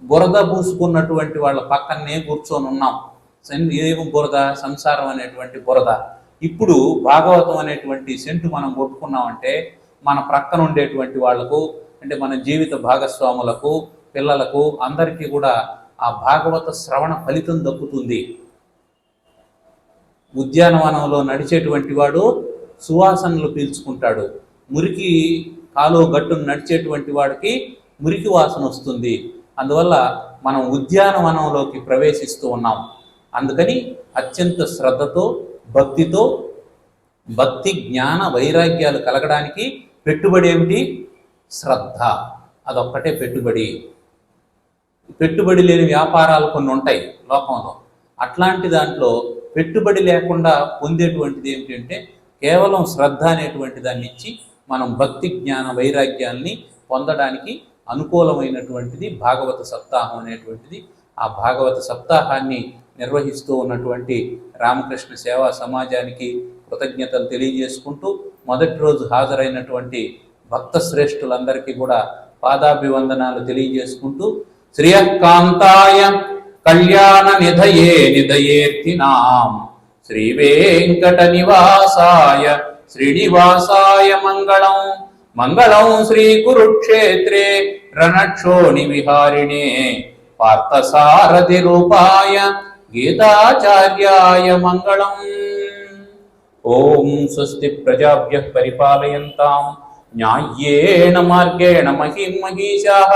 బురద పూసుకున్నటువంటి వాళ్ళ పక్కనే కూర్చొని ఉన్నాం. ఏమి బురద? సంసారం అనేటువంటి బురద. ఇప్పుడు భాగవతం అనేటువంటి సెంటు మనం కొట్టుకున్నామంటే మన ప్రక్కన ఉండేటువంటి వాళ్లకు, అంటే మన జీవిత భాగస్వాములకు, పిల్లలకు, అందరికీ కూడా ఆ భాగవత శ్రవణ ఫలితం దక్కుతుంది. ఉద్యానవనంలో నడిచేటువంటి వాడు సువాసనలు పీల్చుకుంటాడు. మురికి కాలువ గట్టును నడిచేటువంటి వాడికి మురికి వాసన వస్తుంది. అందువల్ల మనం ఉద్యానవనంలోకి ప్రవేశిస్తూ ఉన్నాం. అందుకని అత్యంత శ్రద్ధతో, భక్తితో, భక్తి జ్ఞాన వైరాగ్యాలు కలగడానికి పెట్టుబడి ఏమిటి? శ్రద్ధ. అదొక్కటే పెట్టుబడి. పెట్టుబడి లేని వ్యాపారాలు కొన్ని ఉంటాయి లోకంలో. అట్లాంటి దాంట్లో పెట్టుబడి లేకుండా పొందేటువంటిది ఏమిటంటే కేవలం శ్రద్ధ అనేటువంటి దాన్ని ఇచ్చి మనం భక్తి జ్ఞాన వైరాగ్యాల్ని పొందడానికి అనుకూలమైనటువంటిది భాగవత సప్తాహం అనేటువంటిది. ఆ భాగవత సప్తాహాన్ని నిర్వహిస్తూ ఉన్నటువంటి రామకృష్ణ సేవా సమాజానికి కృతజ్ఞతలు తెలియజేసుకుంటూ, మొదటి రోజు హాజరైనటువంటి భక్త శ్రేష్ఠులందరికీ కూడా పాదాభివందనాలు తెలియజేసుకుంటూ, శ్రియకాంతాయ కళ్యాణ నిధయే నిధయేర్తినాం శ్రీ వెంకట నివాసాయ శ్రీనివాసాయ మంగళం. మంగళం శ్రీ కురుక్షేత్రే రణక్షోణి విహారిణే పార్థసారథి రూపాయ గీతాచార్యాయ మంగళం. ఓం స్వస్తి ప్రజాభ్యః పరిపాలయంతాం న్యాయేన మార్గేణ మహిం మహిషాః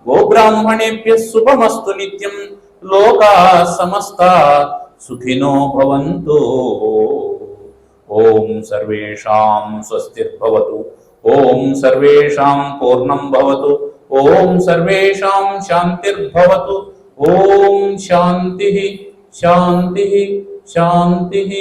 గోబ్రాహ్మణేభ్యః శుభమస్తు నిత్యం. లోకాః సమస్తాః సుఖినో భవంతు. ఓం సర్వేషాం స్వస్తిర్భవతు. ఓం సర్వేషాం పూర్ణం భవతు. ఓం సర్వేషాం శాంతిర్భవతు. ఓం శాంతిః శాంతిః శాంతిః.